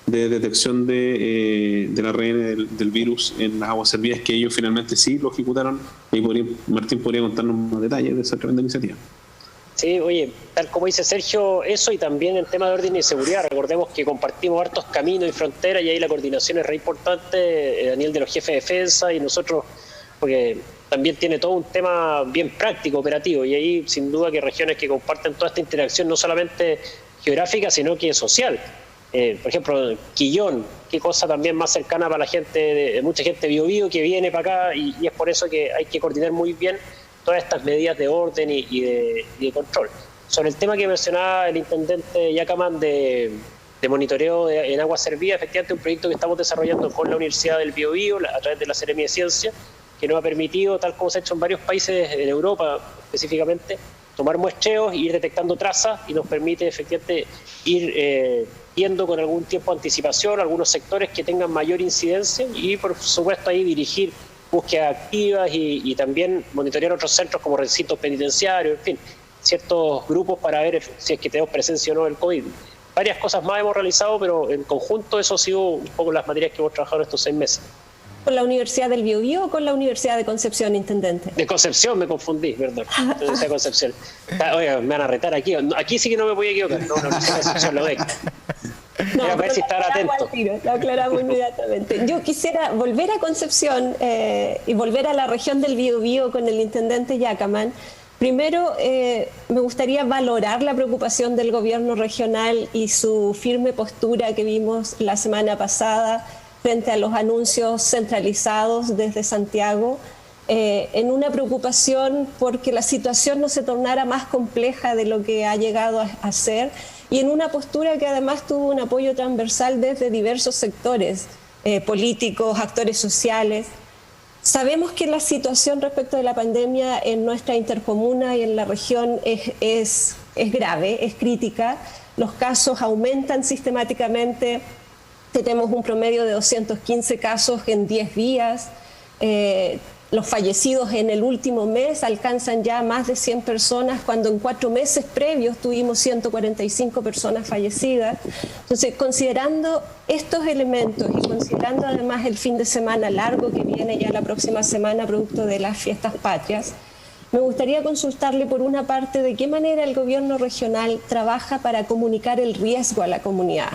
de detección de la ARN del virus en las aguas servidas, que ellos finalmente sí lo ejecutaron. Y Martín podría contarnos más detalles de esa tremenda iniciativa. Sí, oye, tal como dice Sergio, eso y también el tema de orden y seguridad. Recordemos que compartimos hartos caminos y fronteras y ahí la coordinación es re importante a nivel de los jefes de defensa y nosotros, porque también tiene todo un tema bien práctico, operativo, y ahí sin duda que regiones que comparten toda esta interacción no solamente geográfica, sino que social. Por ejemplo, Quillón, qué cosa también más cercana para la gente, mucha gente de Biobío que viene para acá y es por eso que hay que coordinar muy bien todas estas medidas de orden y de control. Sobre el tema que mencionaba el intendente Yacaman de monitoreo en aguas servidas, efectivamente un proyecto que estamos desarrollando con la Universidad del Biobío a través de la Seremia de Ciencia, que nos ha permitido, tal como se ha hecho en varios países en Europa específicamente, tomar muestreos e ir detectando trazas y nos permite efectivamente ir viendo con algún tiempo de anticipación algunos sectores que tengan mayor incidencia y por supuesto ahí dirigir búsquedas activas y también monitorear otros centros como recintos penitenciarios, en fin, ciertos grupos para ver si es que tenemos presencia o no del COVID. Varias cosas más hemos realizado, pero en conjunto eso ha sido un poco las materias que hemos trabajado estos 6 meses. ¿Con la Universidad del Biobío o con la Universidad de Concepción, intendente? De Concepción, me confundí, perdón. Entonces, de Concepción. Oiga, me van a retar aquí. Aquí sí que no me voy a equivocar. No, la Universidad de Concepción, lo dejo. No, a ver si estar atento. Lo aclaramos inmediatamente. Yo quisiera volver a Concepción y volver a la región del Biobío con el intendente Yacaman. Primero, me gustaría valorar la preocupación del gobierno regional y su firme postura que vimos la semana pasada frente a los anuncios centralizados desde Santiago, en una preocupación porque la situación no se tornara más compleja de lo que ha llegado a ser, y en una postura que además tuvo un apoyo transversal desde diversos sectores políticos, actores sociales. Sabemos que la situación respecto de la pandemia en nuestra intercomuna y en la región es grave, es crítica. Los casos aumentan sistemáticamente. Tenemos un promedio de 215 casos en 10 días. Los fallecidos en el último mes alcanzan ya más de 100 personas, cuando en 4 meses previos tuvimos 145 personas fallecidas. Entonces, considerando estos elementos y considerando además el fin de semana largo que viene ya la próxima semana, producto de las fiestas patrias, me gustaría consultarle por una parte de qué manera el gobierno regional trabaja para comunicar el riesgo a la comunidad.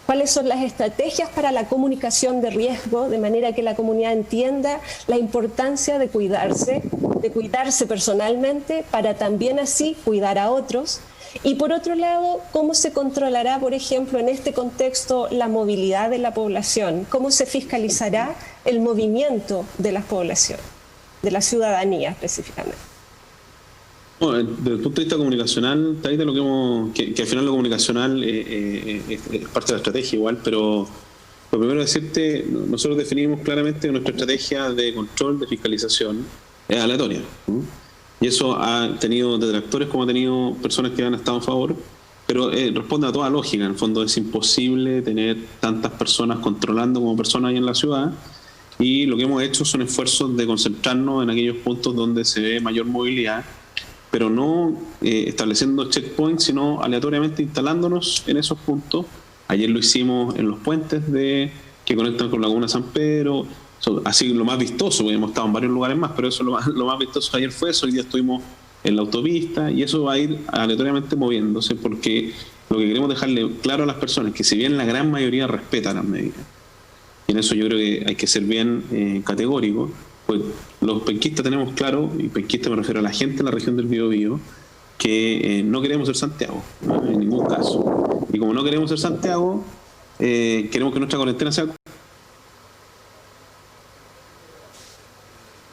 ¿Cuáles son las estrategias para la comunicación de riesgo, de manera que la comunidad entienda la importancia de cuidarse personalmente, para también así cuidar a otros? Y por otro lado, ¿cómo se controlará, por ejemplo, en este contexto, la movilidad de la población? ¿Cómo se fiscalizará el movimiento de la población, de la ciudadanía específicamente? Bueno, desde el punto de vista comunicacional, que al final lo comunicacional es parte de la estrategia igual, pero lo primero es decirte, nosotros definimos claramente que nuestra estrategia de control, de fiscalización, es aleatoria, ¿no? Y eso ha tenido detractores como ha tenido personas que han estado a favor, pero responde a toda lógica. En el fondo es imposible tener tantas personas controlando como personas ahí en la ciudad, y lo que hemos hecho son esfuerzos de concentrarnos en aquellos puntos donde se ve mayor movilidad, pero no estableciendo checkpoints, sino aleatoriamente instalándonos en esos puntos. Ayer lo hicimos en los puentes que conectan con Laguna San Pedro, así lo más vistoso, porque hemos estado en varios lugares más, pero eso lo más vistoso ayer fue eso. Hoy día estuvimos en la autopista y eso va a ir aleatoriamente moviéndose, porque lo que queremos dejarle claro a las personas es que si bien la gran mayoría respeta las medidas, y en eso yo creo que hay que ser bien categórico, pues los penquistas tenemos claro, y penquista me refiero a la gente de la región del Biobío, que no queremos ser Santiago, ¿no? En ningún caso. Y como no queremos ser Santiago, queremos que nuestra cuarentena sea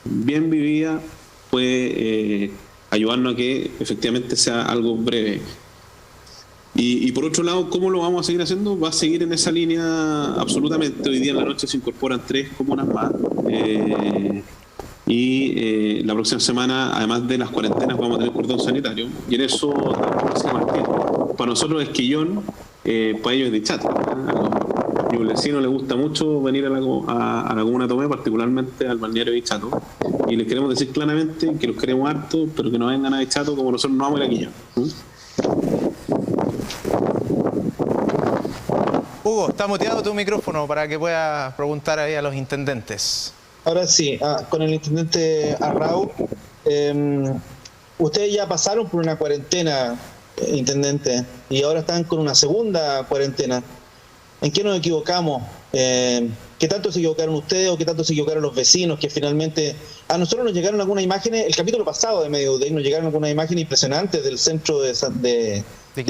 bien vivida, puede ayudarnos a que efectivamente sea algo breve. Y por otro lado, ¿cómo lo vamos a seguir haciendo? Va a seguir en esa línea absolutamente. Hoy día en la noche se incorporan 3 comunas más. La próxima semana, además de las cuarentenas, vamos a tener cordón sanitario. Y en eso, para nosotros es Quillón, para ellos es Dichat. ñublecino le gusta mucho venir a la comuna Tomé, particularmente al balneario de Chato, y les queremos decir claramente que los queremos harto, pero que no vengan a Chato como nosotros no vamos a ir aquí ya. Hugo, está muteado tu micrófono para que puedas preguntar ahí a los intendentes. Ahora sí, con el intendente Arrau, ustedes ya pasaron por una cuarentena, intendente, y ahora están con una segunda cuarentena. ¿En qué nos equivocamos? ¿Qué tanto se equivocaron ustedes o qué tanto se equivocaron los vecinos? Que finalmente a nosotros nos llegaron algunas imágenes, el capítulo pasado de Medio Day nos llegaron algunas imágenes impresionantes del centro de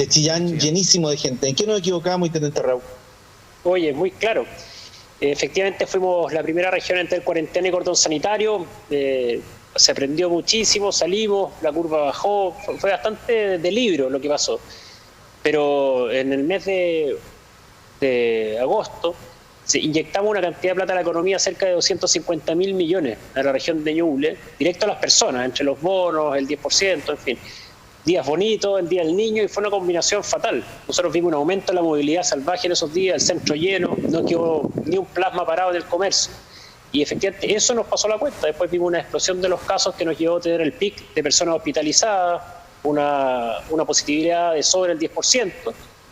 Chillán, llenísimo de gente. ¿En qué nos equivocamos, intendente Arrau? Oye, muy claro. Efectivamente fuimos la primera región en tener cuarentena y cordón sanitario. Se aprendió muchísimo, salimos, la curva bajó. Fue bastante de libro lo que pasó. Pero en el mes de agosto inyectamos una cantidad de plata a la economía, cerca de 250.000 millones a la región de Ñuble, directo a las personas, entre los bonos, el 10%, en fin. Días bonitos, el Día del Niño, y fue una combinación fatal. Nosotros vimos un aumento de la movilidad salvaje en esos días, el centro lleno, no quedó ni un plasma parado en el comercio. Y efectivamente eso nos pasó la cuenta. Después vimos una explosión de los casos que nos llevó a tener el pic de personas hospitalizadas, una positividad de sobre el 10%,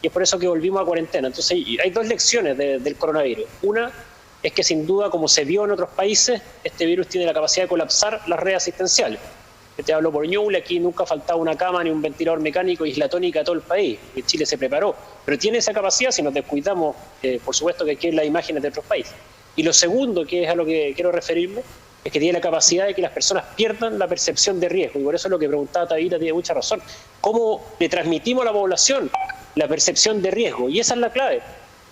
y es por eso que volvimos a cuarentena. Entonces hay dos lecciones del coronavirus. Una es que sin duda, como se vio en otros países, este virus tiene la capacidad de colapsar las redes asistenciales. Te hablo por Ñuble, aquí nunca faltaba una cama ni un ventilador mecánico, isla tónica a todo el país, y Chile se preparó, pero tiene esa capacidad si nos descuidamos, por supuesto que aquí en las imágenes de otros países. Y lo segundo, que es a lo que quiero referirme, es que tiene la capacidad de que las personas pierdan la percepción de riesgo, y por eso es lo que preguntaba Tabita, tiene mucha razón. ¿Cómo le transmitimos a la población la percepción de riesgo? Y esa es la clave,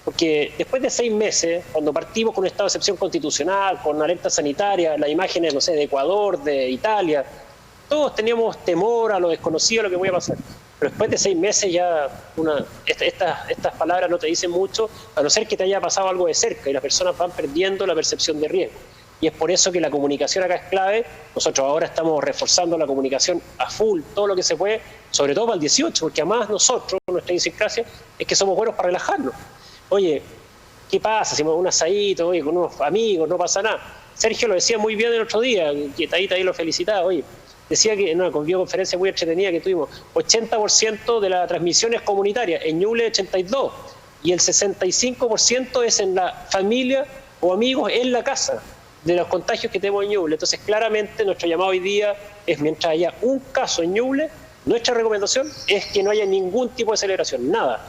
porque después de 6 meses, cuando partimos con un estado de excepción constitucional, con alerta sanitaria, las imágenes, no sé, de Ecuador, de Italia, todos teníamos temor a lo desconocido, a lo que voy a pasar. Pero después de 6 meses ya estas palabras no te dicen mucho, a no ser que te haya pasado algo de cerca, y las personas van perdiendo la percepción de riesgo. Y es por eso que la comunicación acá es clave. Nosotros ahora estamos reforzando la comunicación a full, todo lo que se puede, sobre todo para el 18, porque además nosotros, nuestra idiosincrasia, es que somos buenos para relajarnos. Oye, ¿qué pasa? Si un asadito, oye, con unos amigos, no pasa nada. Sergio lo decía muy bien el otro día, que ahí lo felicitaba, oye. Decía que en una videoconferencia muy entretenida que tuvimos, 80% de la transmisión es comunitaria, en Ñuble 82%, y el 65% es en la familia o amigos en la casa, de los contagios que tenemos en Ñuble. Entonces, claramente, nuestro llamado hoy día es, mientras haya un caso en Ñuble, nuestra recomendación es que no haya ningún tipo de celebración, nada.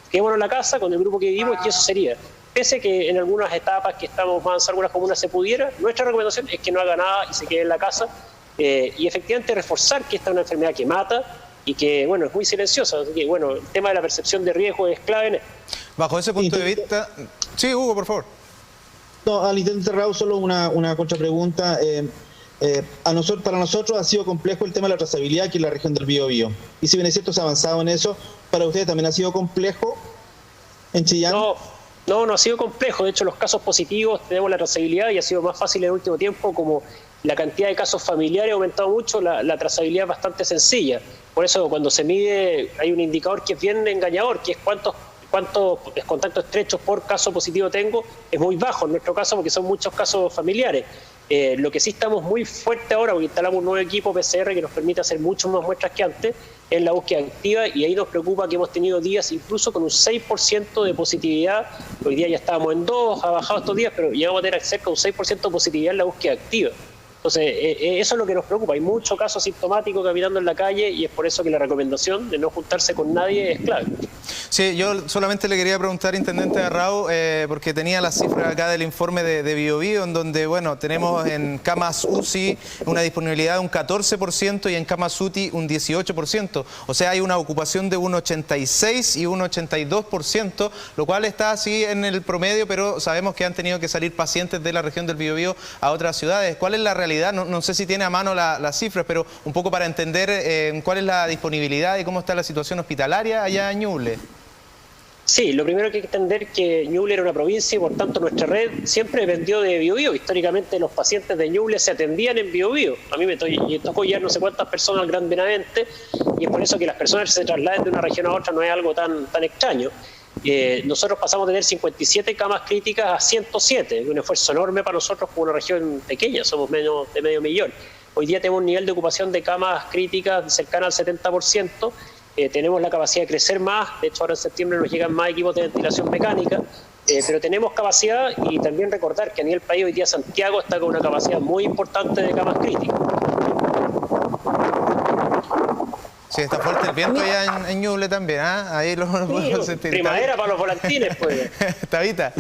Quedémonos en la casa con el grupo que vivimos, y eso sería. Pese que en algunas etapas que estamos más avanzadas, algunas comunas se pudiera, nuestra recomendación es que no haga nada y se quede en la casa. Y efectivamente reforzar que esta es una enfermedad que mata y que, bueno, es muy silenciosa. Así que, bueno, el tema de la percepción de riesgo es clave en esto. Bajo ese punto de vista... Sí, Hugo, por favor. No, al intendente Raúl, solo una contrapregunta. Para nosotros ha sido complejo el tema de la trazabilidad aquí en la región del Biobío. Y si bien es cierto, se ha avanzado en eso, ¿para ustedes también ha sido complejo en Chillán? No ha sido complejo. De hecho, los casos positivos tenemos la trazabilidad y ha sido más fácil en el último tiempo. Como la cantidad de casos familiares ha aumentado mucho, la trazabilidad es bastante sencilla. Por eso, cuando se mide, hay un indicador que es bien engañador, que es cuántos contactos estrechos por caso positivo tengo. Es muy bajo en nuestro caso porque son muchos casos familiares. Lo que sí estamos muy fuerte ahora, porque instalamos un nuevo equipo PCR que nos permite hacer muchas más muestras que antes, es la búsqueda activa, y ahí nos preocupa que hemos tenido días incluso con un 6% de positividad. Hoy día ya estábamos en 2, ha bajado estos días, pero llegamos a tener cerca de un 6% de positividad en la búsqueda activa. Entonces, eso es lo que nos preocupa. Hay muchos casos sintomáticos caminando en la calle, y es por eso que la recomendación de no juntarse con nadie es clave. Sí, yo solamente le quería preguntar, intendente Arrau, porque tenía las cifras acá del informe de Biobío, en donde, bueno, tenemos en camas UCI una disponibilidad de un 14% y en camas UTI un 18%. O sea, hay una ocupación de un 86 y un 82%, lo cual está así en el promedio, pero sabemos que han tenido que salir pacientes de la región del Biobío a otras ciudades. ¿Cuál es la realidad? No sé si tiene a mano las cifras, pero un poco para entender cuál es la disponibilidad y cómo está la situación hospitalaria allá en Ñuble. Sí, lo primero que hay que entender es que Ñuble era una provincia y por tanto nuestra red siempre dependió de Biobío. Históricamente los pacientes de Ñuble se atendían en Biobío. A mí me tocó ya no sé cuántas personas al Gran Benavente, y es por eso que las personas se trasladen de una región a otra no es algo tan extraño. nosotros pasamos de tener 57 camas críticas a 107, un esfuerzo enorme para nosotros como una región pequeña, somos menos de medio millón. Hoy día tenemos un nivel de ocupación de camas críticas cercana al 70%, tenemos la capacidad de crecer más, de hecho ahora en septiembre nos llegan más equipos de ventilación mecánica, pero tenemos capacidad, y también recordar que a nivel país hoy día Santiago está con una capacidad muy importante de camas críticas. Sí, está fuerte el viento allá en Ñuble también, ¿ah? Ahí lo podemos sentir. Primavera para los volantines, pues. Tabita.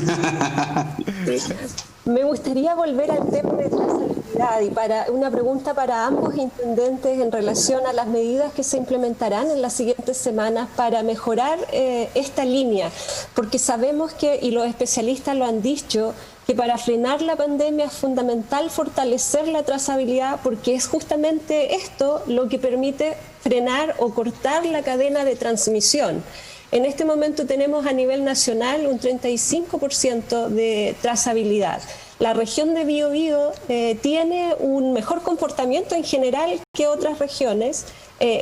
Me gustaría volver al tema de trazabilidad y una pregunta para ambos intendentes en relación a las medidas que se implementarán en las siguientes semanas para mejorar esta línea, porque sabemos que, y los especialistas lo han dicho, que para frenar la pandemia es fundamental fortalecer la trazabilidad, porque es justamente esto lo que permite frenar o cortar la cadena de transmisión. En este momento tenemos a nivel nacional un 35% de trazabilidad. La región de Biobío tiene un mejor comportamiento en general que otras regiones,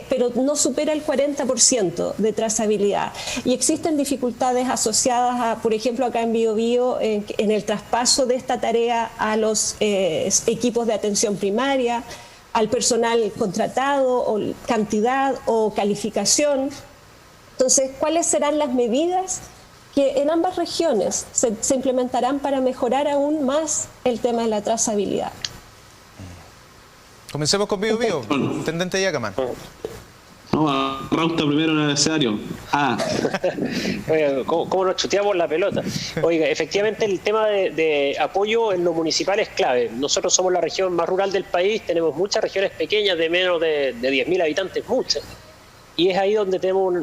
pero no supera el 40% de trazabilidad. Y existen dificultades asociadas a, por ejemplo, acá en Biobío, en el traspaso de esta tarea a los equipos de atención primaria, al personal contratado, o cantidad o calificación. Entonces, ¿cuáles serán las medidas que en ambas regiones se implementarán para mejorar aún más el tema de la trazabilidad? Comencemos con Biobío, intendente Yacaman. No, Rausta primero en el abecedario. Oiga, ¿cómo nos chuteamos la pelota? Oiga, efectivamente el tema de apoyo en lo municipal es clave. Nosotros somos la región más rural del país, tenemos muchas regiones pequeñas de menos de 10.000 habitantes, muchas. Y es ahí donde tenemos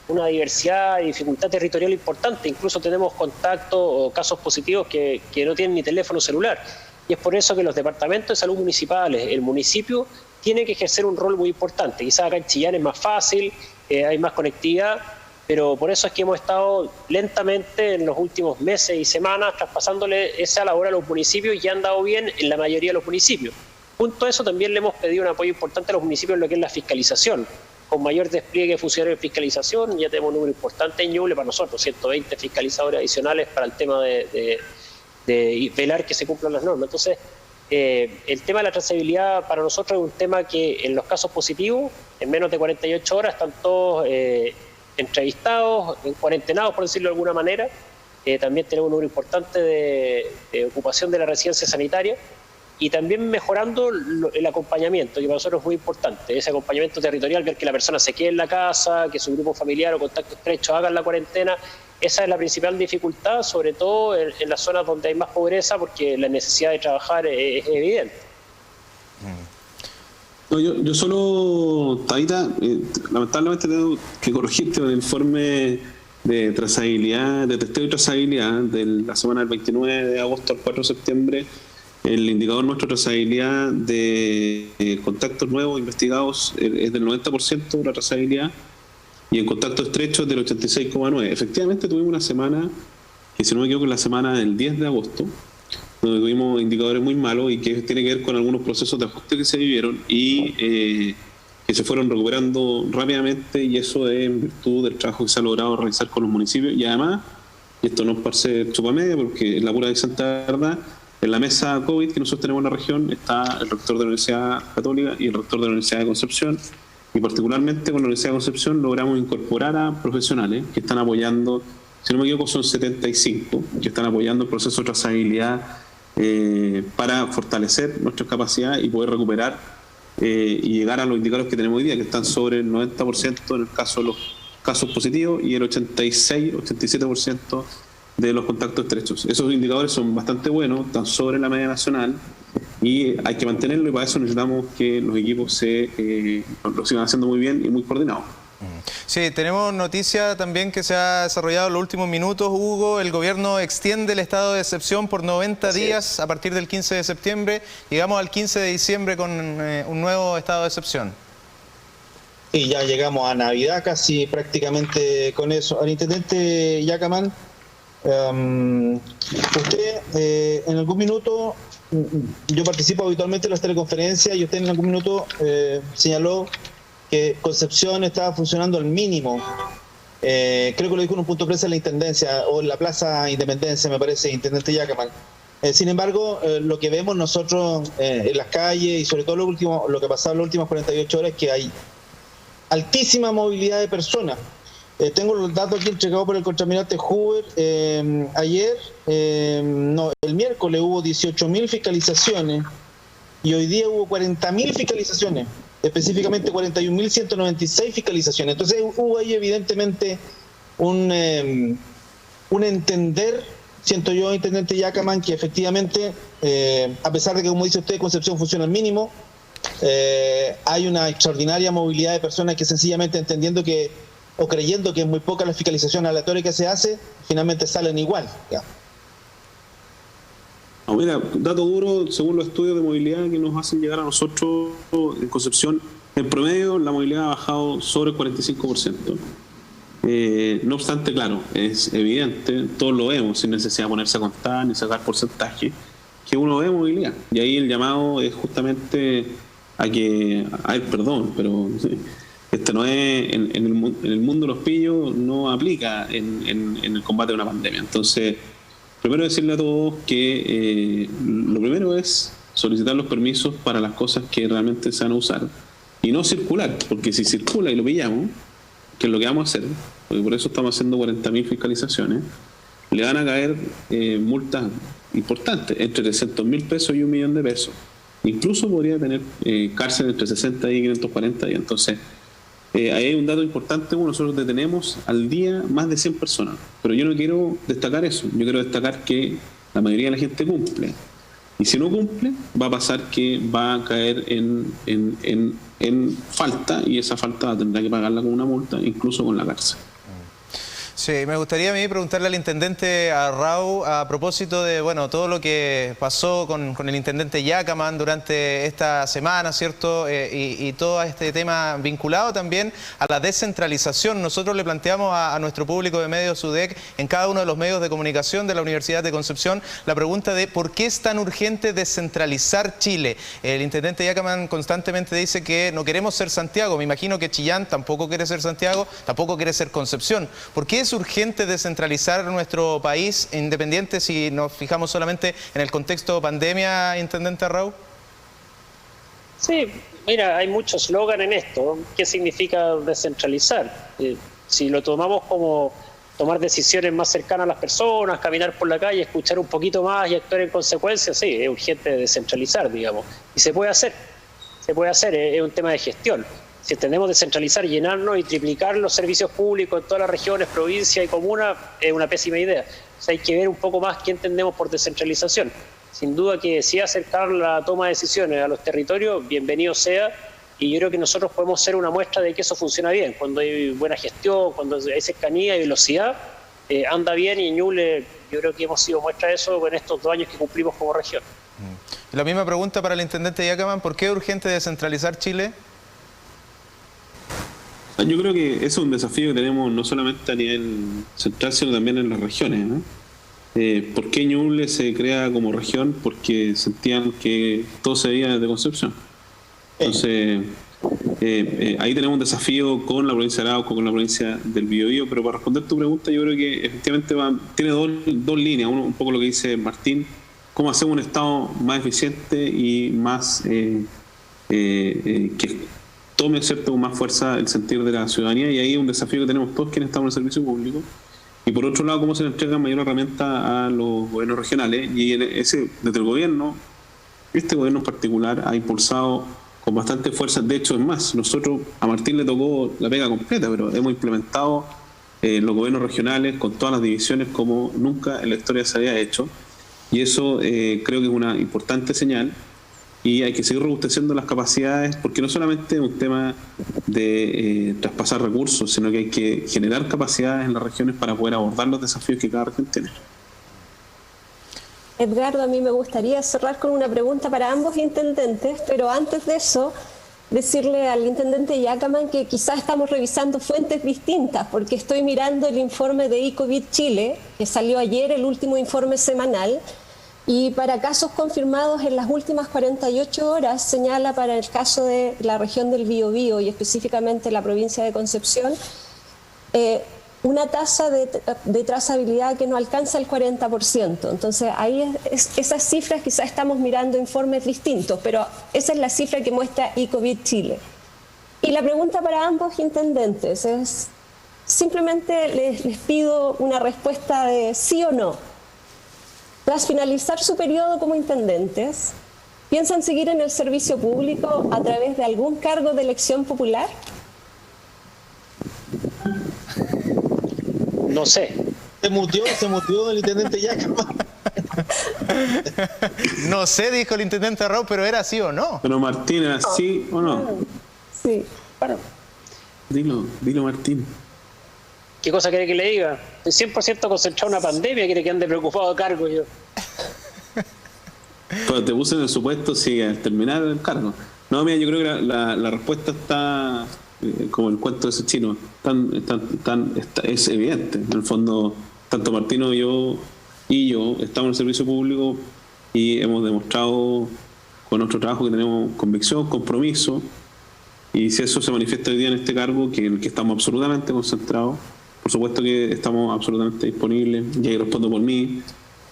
una diversidad y dificultad territorial importante. Incluso tenemos contactos o casos positivos que no tienen ni teléfono celular. Y es por eso que los departamentos de salud municipales, el municipio, tiene que ejercer un rol muy importante. Quizás acá en Chillán es más fácil, hay más conectividad, pero por eso es que hemos estado lentamente en los últimos meses y semanas traspasándole esa labor a los municipios y han dado bien en la mayoría de los municipios. Junto a eso también le hemos pedido un apoyo importante a los municipios en lo que es la fiscalización. Con mayor despliegue de funcionarios de fiscalización, ya tenemos un número importante en Ñuble para nosotros, 120 fiscalizadores adicionales para el tema de velar que se cumplan las normas. Entonces, el tema de la trazabilidad para nosotros es un tema que en los casos positivos, en menos de 48 horas, están todos entrevistados, cuarentenados, por decirlo de alguna manera. También tenemos un número importante de ocupación de la residencia sanitaria. Y también mejorando el acompañamiento, que para nosotros es muy importante, ese acompañamiento territorial, ver que la persona se quede en la casa, que su grupo familiar o contacto estrecho hagan la cuarentena. Esa es la principal dificultad, sobre todo en las zonas donde hay más pobreza, porque la necesidad de trabajar es evidente. No, yo solo, Tabita, lamentablemente tengo que corregirte con el informe de trazabilidad, de testeo y trazabilidad de la semana del 29 de agosto al 4 de septiembre. El indicador nuestro de trazabilidad de contactos nuevos investigados es del 90% la trazabilidad, y en contacto estrecho es del 86,9%. Efectivamente tuvimos una semana, que si no me equivoco es la semana del 10 de agosto, donde tuvimos indicadores muy malos y que tiene que ver con algunos procesos de ajuste que se vivieron y que se fueron recuperando rápidamente, y eso es en virtud del trabajo que se ha logrado realizar con los municipios. Y además, y esto no es para ser chupamedia, porque es la pura y santa verdad, en la mesa COVID que nosotros tenemos en la región está el rector de la Universidad Católica y el rector de la Universidad de Concepción, y particularmente con la Universidad de Concepción logramos incorporar a profesionales que están apoyando, si no me equivoco son 75, que están apoyando el proceso de trazabilidad para fortalecer nuestras capacidades y poder recuperar y llegar a los indicadores que tenemos hoy día, que están sobre el 90% en el caso de los casos positivos y el 86-87% de los contactos estrechos. Esos indicadores son bastante buenos, están sobre la media nacional y hay que mantenerlo, y para eso necesitamos que los equipos lo sigan haciendo muy bien y muy coordinados. Sí, tenemos noticia también que se ha desarrollado en los últimos minutos, Hugo. El gobierno extiende el estado de excepción por 90 días a partir del 15 de septiembre. Llegamos al 15 de diciembre con un nuevo estado de excepción. Y ya llegamos a Navidad casi prácticamente con eso. Al intendente Yacaman, usted en algún minuto, yo participo habitualmente en las teleconferencias, y usted en algún minuto señaló que Concepción estaba funcionando al mínimo creo que lo dijo en un punto de prensa en la Intendencia, o en la Plaza Independencia, me parece, Intendente Yacaman. Sin embargo, lo que vemos nosotros en las calles, y sobre todo lo que ha pasado en las últimas 48 horas, es que hay altísima movilidad de personas. Tengo los datos aquí entregados por el contraalmirante Hoover. Ayer, el miércoles hubo 18.000 fiscalizaciones y hoy día hubo 40.000 fiscalizaciones, específicamente 41.196 fiscalizaciones. Entonces hubo ahí evidentemente un entender, siento yo, Intendente Yacaman, que efectivamente, a pesar de que, como dice usted, Concepción funciona al mínimo, hay una extraordinaria movilidad de personas que sencillamente entendiendo que, o creyendo que es muy poca la fiscalización aleatoria que se hace, finalmente salen igual. ¿Ya? No, mira, dato duro, según los estudios de movilidad que nos hacen llegar a nosotros en Concepción, en promedio la movilidad ha bajado sobre el 45%. No obstante, claro, es evidente, todos lo vemos, sin necesidad de ponerse a contar ni sacar porcentaje, que uno ve movilidad. Y ahí el llamado es justamente a ver, perdón, pero esto no es, en el mundo de los pillos no aplica en el combate de una pandemia. Entonces, primero decirle a todos que lo primero es solicitar los permisos para las cosas que realmente se van a usar y no circular, porque si circula y lo pillamos, que es lo que vamos a hacer, porque por eso estamos haciendo 40.000 fiscalizaciones, le van a caer multas importantes, entre 300.000 pesos y 1 millón de pesos. Incluso podría tener cárcel entre 60 y 540 días. Entonces, ahí hay un dato importante. Nosotros detenemos al día más de 100 personas, pero yo no quiero destacar eso. Yo quiero destacar que la mayoría de la gente cumple. Y si no cumple, va a pasar que va a caer en falta, y esa falta tendrá que pagarla con una multa, incluso con la cárcel. Sí, me gustaría a mí preguntarle al intendente Arrau a propósito de todo lo que pasó con el intendente Yacaman durante esta semana, ¿cierto? Y todo este tema vinculado también a la descentralización. Nosotros le planteamos a nuestro público de medios UDEC en cada uno de los medios de comunicación de la Universidad de Concepción la pregunta de ¿por qué es tan urgente descentralizar Chile? El intendente Yacaman constantemente dice que no queremos ser Santiago. Me imagino que Chillán tampoco quiere ser Santiago, tampoco quiere ser Concepción. ¿Por qué es urgente descentralizar nuestro país, independiente si nos fijamos solamente en el contexto pandemia, intendente Arrau? Sí, mira, hay mucho eslogan en esto. ¿Qué significa descentralizar? Si lo tomamos como tomar decisiones más cercanas a las personas, caminar por la calle, escuchar un poquito más y actuar en consecuencia, sí, es urgente descentralizar, digamos. Y se puede hacer, es un tema de gestión. Si entendemos descentralizar, llenarnos y triplicar los servicios públicos en todas las regiones, provincias y comunas, es una pésima idea. O sea, hay que ver un poco más qué entendemos por descentralización. Sin duda que si acercar la toma de decisiones a los territorios, bienvenido sea, y yo creo que nosotros podemos ser una muestra de que eso funciona bien. Cuando hay buena gestión, cuando hay cercanía y velocidad, anda bien, y Ñuble, yo creo que hemos sido muestra de eso en estos 2 años que cumplimos como región. La misma pregunta para el intendente Yacaman, ¿por qué es urgente descentralizar Chile? Yo creo que eso es un desafío que tenemos no solamente a nivel central, sino también en las regiones, ¿no? ¿Por qué Ñuble se crea como región? Porque sentían que todo se veía desde Concepción. Entonces, ahí tenemos un desafío con la provincia de Arauco, con la provincia del Biobío, pero para responder tu pregunta, yo creo que efectivamente tiene dos líneas. Uno, un poco lo que dice Martín, cómo hacemos un Estado más eficiente y más que tome, ¿cierto?, con más fuerza el sentir de la ciudadanía, y ahí es un desafío que tenemos todos quienes estamos en el servicio público. Y por otro lado, cómo se le entrega mayor herramienta a los gobiernos regionales, y desde el gobierno, este gobierno en particular ha impulsado con bastante fuerza. De hecho, es más, nosotros a Martín le tocó la pega completa, pero hemos implementado los gobiernos regionales con todas las divisiones como nunca en la historia se había hecho, y eso creo que es una importante señal. Y hay que seguir robusteciendo las capacidades, porque no solamente es un tema de traspasar recursos, sino que hay que generar capacidades en las regiones para poder abordar los desafíos que cada región tiene. Edgardo, a mí me gustaría cerrar con una pregunta para ambos intendentes, pero antes de eso, decirle al intendente Yacaman que quizás estamos revisando fuentes distintas, porque estoy mirando el informe de ICOVID Chile, que salió ayer, el último informe semanal, y para casos confirmados en las últimas 48 horas señala para el caso de la región del Biobío y específicamente la provincia de Concepción una tasa de trazabilidad que no alcanza el 40%. Entonces, ahí esas cifras quizás estamos mirando informes distintos, pero esa es la cifra que muestra eCovid Chile. Y la pregunta para ambos intendentes es, simplemente les pido una respuesta de sí o no. Tras finalizar su periodo como intendentes, ¿piensan seguir en el servicio público a través de algún cargo de elección popular? No sé. Se mutió el intendente Yacaman. No sé, dijo el intendente Raúl, pero ¿era sí o no? Pero Martín, ¿era sí o no? Sí. Bueno. Dilo Martín. ¿Qué cosa quiere que le diga? Estoy 100% concentrado en una pandemia, quiere que ande preocupado a cargo yo. Pero te puse en el supuesto si al terminar el cargo. No, mira, yo creo que la respuesta está como el cuento de ese chino, es evidente. En el fondo, tanto Martino y yo estamos en el servicio público y hemos demostrado con nuestro trabajo que tenemos convicción, compromiso, y si eso se manifiesta hoy día en este cargo, que en el que estamos absolutamente concentrados, por supuesto que estamos absolutamente disponibles, y ahí respondo por mí,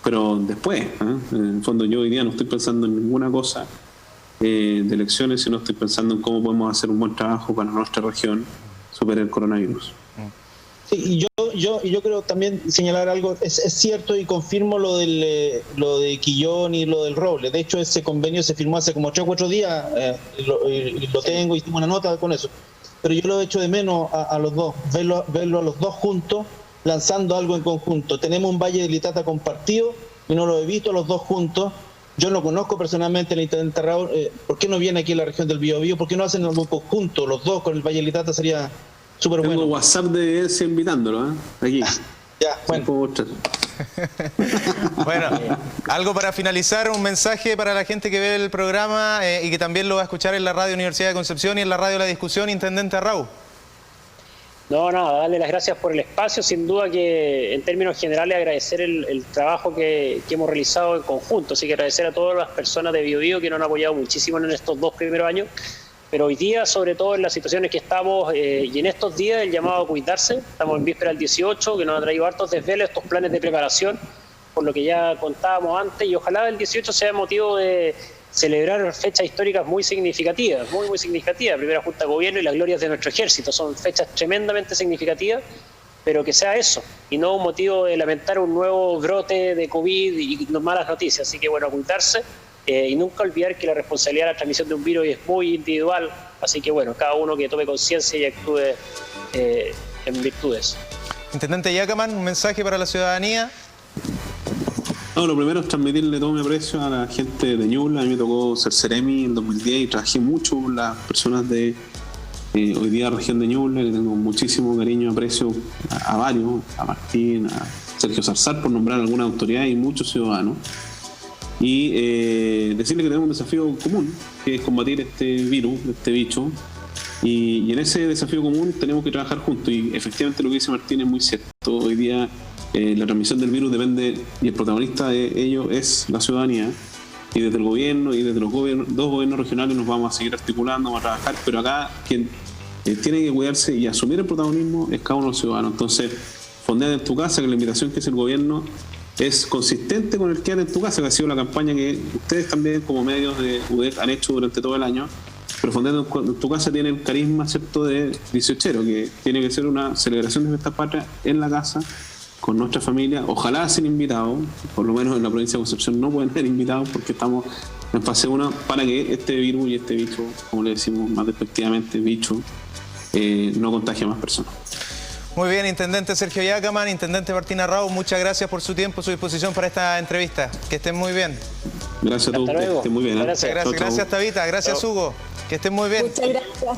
pero después, en el fondo yo hoy día no estoy pensando en ninguna cosa de elecciones, sino estoy pensando en cómo podemos hacer un buen trabajo para nuestra región, superar el coronavirus. Sí, y yo creo también señalar algo, es cierto y confirmo lo de Quillón y lo del Roble. De hecho, ese convenio se firmó hace como 8 o 4 días, y lo tengo, hicimos una nota con eso. Pero yo lo he hecho de menos a los dos, verlo a los dos juntos, lanzando algo en conjunto. Tenemos un Valle del Itata compartido y no lo he visto a los dos juntos. Yo no conozco personalmente al intendente Raúl. ¿Por qué no viene aquí a la región del Biobío? ¿Por qué no hacen algo conjunto? Los dos con el Valle del Itata sería súper bueno. Tengo WhatsApp de ese invitándolo, aquí. Ya, bueno. Bueno, algo para finalizar, un mensaje para la gente que ve el programa y que también lo va a escuchar en la radio Universidad de Concepción y en la radio La Discusión, intendente Raúl. No, nada, darle las gracias por el espacio. Sin duda que en términos generales agradecer el trabajo que hemos realizado en conjunto. Así que agradecer a todas las personas de Biobío que nos han apoyado muchísimo en estos 2 primeros años. Pero hoy día, sobre todo en las situaciones que estamos y en estos días, el llamado a cuidarse. Estamos en víspera del 18, que nos ha traído hartos desvelos, estos planes de preparación, por lo que ya contábamos antes. Y ojalá el 18 sea motivo de celebrar fechas históricas muy significativas, muy significativas. Primera Junta de Gobierno y las glorias de nuestro ejército. Son fechas tremendamente significativas, pero que sea eso, y no un motivo de lamentar un nuevo brote de COVID y malas noticias. Así que bueno, a cuidarse. Y nunca olvidar que la responsabilidad de la transmisión de un virus es muy individual, así que bueno, cada uno que tome conciencia y actúe en virtudes. Intendente Yacaman, un mensaje para la ciudadanía. No, lo primero es transmitirle todo mi aprecio a la gente de Ñuble. A mí me tocó ser Ceremi en 2010 y trabajé mucho con las personas de hoy día región de Ñuble. Le tengo muchísimo cariño y aprecio a varios, a Martín, a Sergio Zarzar, por nombrar alguna autoridad, y muchos ciudadanos. Y decirle que tenemos un desafío común, que es combatir este virus, este bicho, y en ese desafío común tenemos que trabajar juntos. Y efectivamente lo que dice Martín es muy cierto. Hoy día la transmisión del virus depende, y el protagonista de ello es la ciudadanía, y desde el gobierno y desde los dos gobiernos regionales nos vamos a seguir articulando, vamos a trabajar, pero acá quien tiene que cuidarse y asumir el protagonismo es cada uno de los ciudadanos. Entonces, fondea en tu casa, que la invitación que hace el gobierno es consistente con el Quédate en tu casa, que ha sido la campaña que ustedes también como medios de UDEC han hecho durante todo el año. Pero Fondeando en tu casa tiene el carisma, ¿cierto?, de 18ero, que tiene que ser una celebración de fiestas patrias en la casa, con nuestra familia, ojalá sin invitados. Por lo menos en la provincia de Concepción no pueden ser invitados porque estamos en fase 1, para que este virus y este bicho, como le decimos más despectivamente, bicho, no contagie a más personas. Muy bien, intendente Sergio Yacaman, intendente Martín Raúl, muchas gracias por su tiempo, su disposición para esta entrevista. Que estén muy bien. Gracias a todos, que estén muy bien. Gracias Tabita, gracias Hugo, que estén muy bien.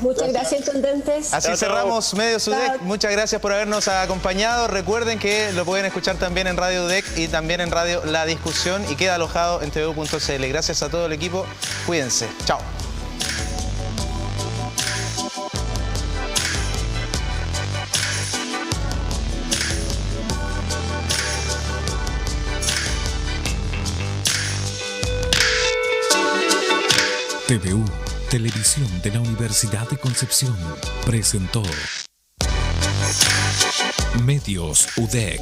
Muchas gracias intendentes. Así cerramos Medios UDEC, muchas gracias por habernos acompañado. Recuerden que lo pueden escuchar también en Radio UDEC y también en Radio La Discusión, y queda alojado en tvu.cl. Gracias a todo el equipo, cuídense, chao. TVU, Televisión de la Universidad de Concepción, presentó Medios UDEC.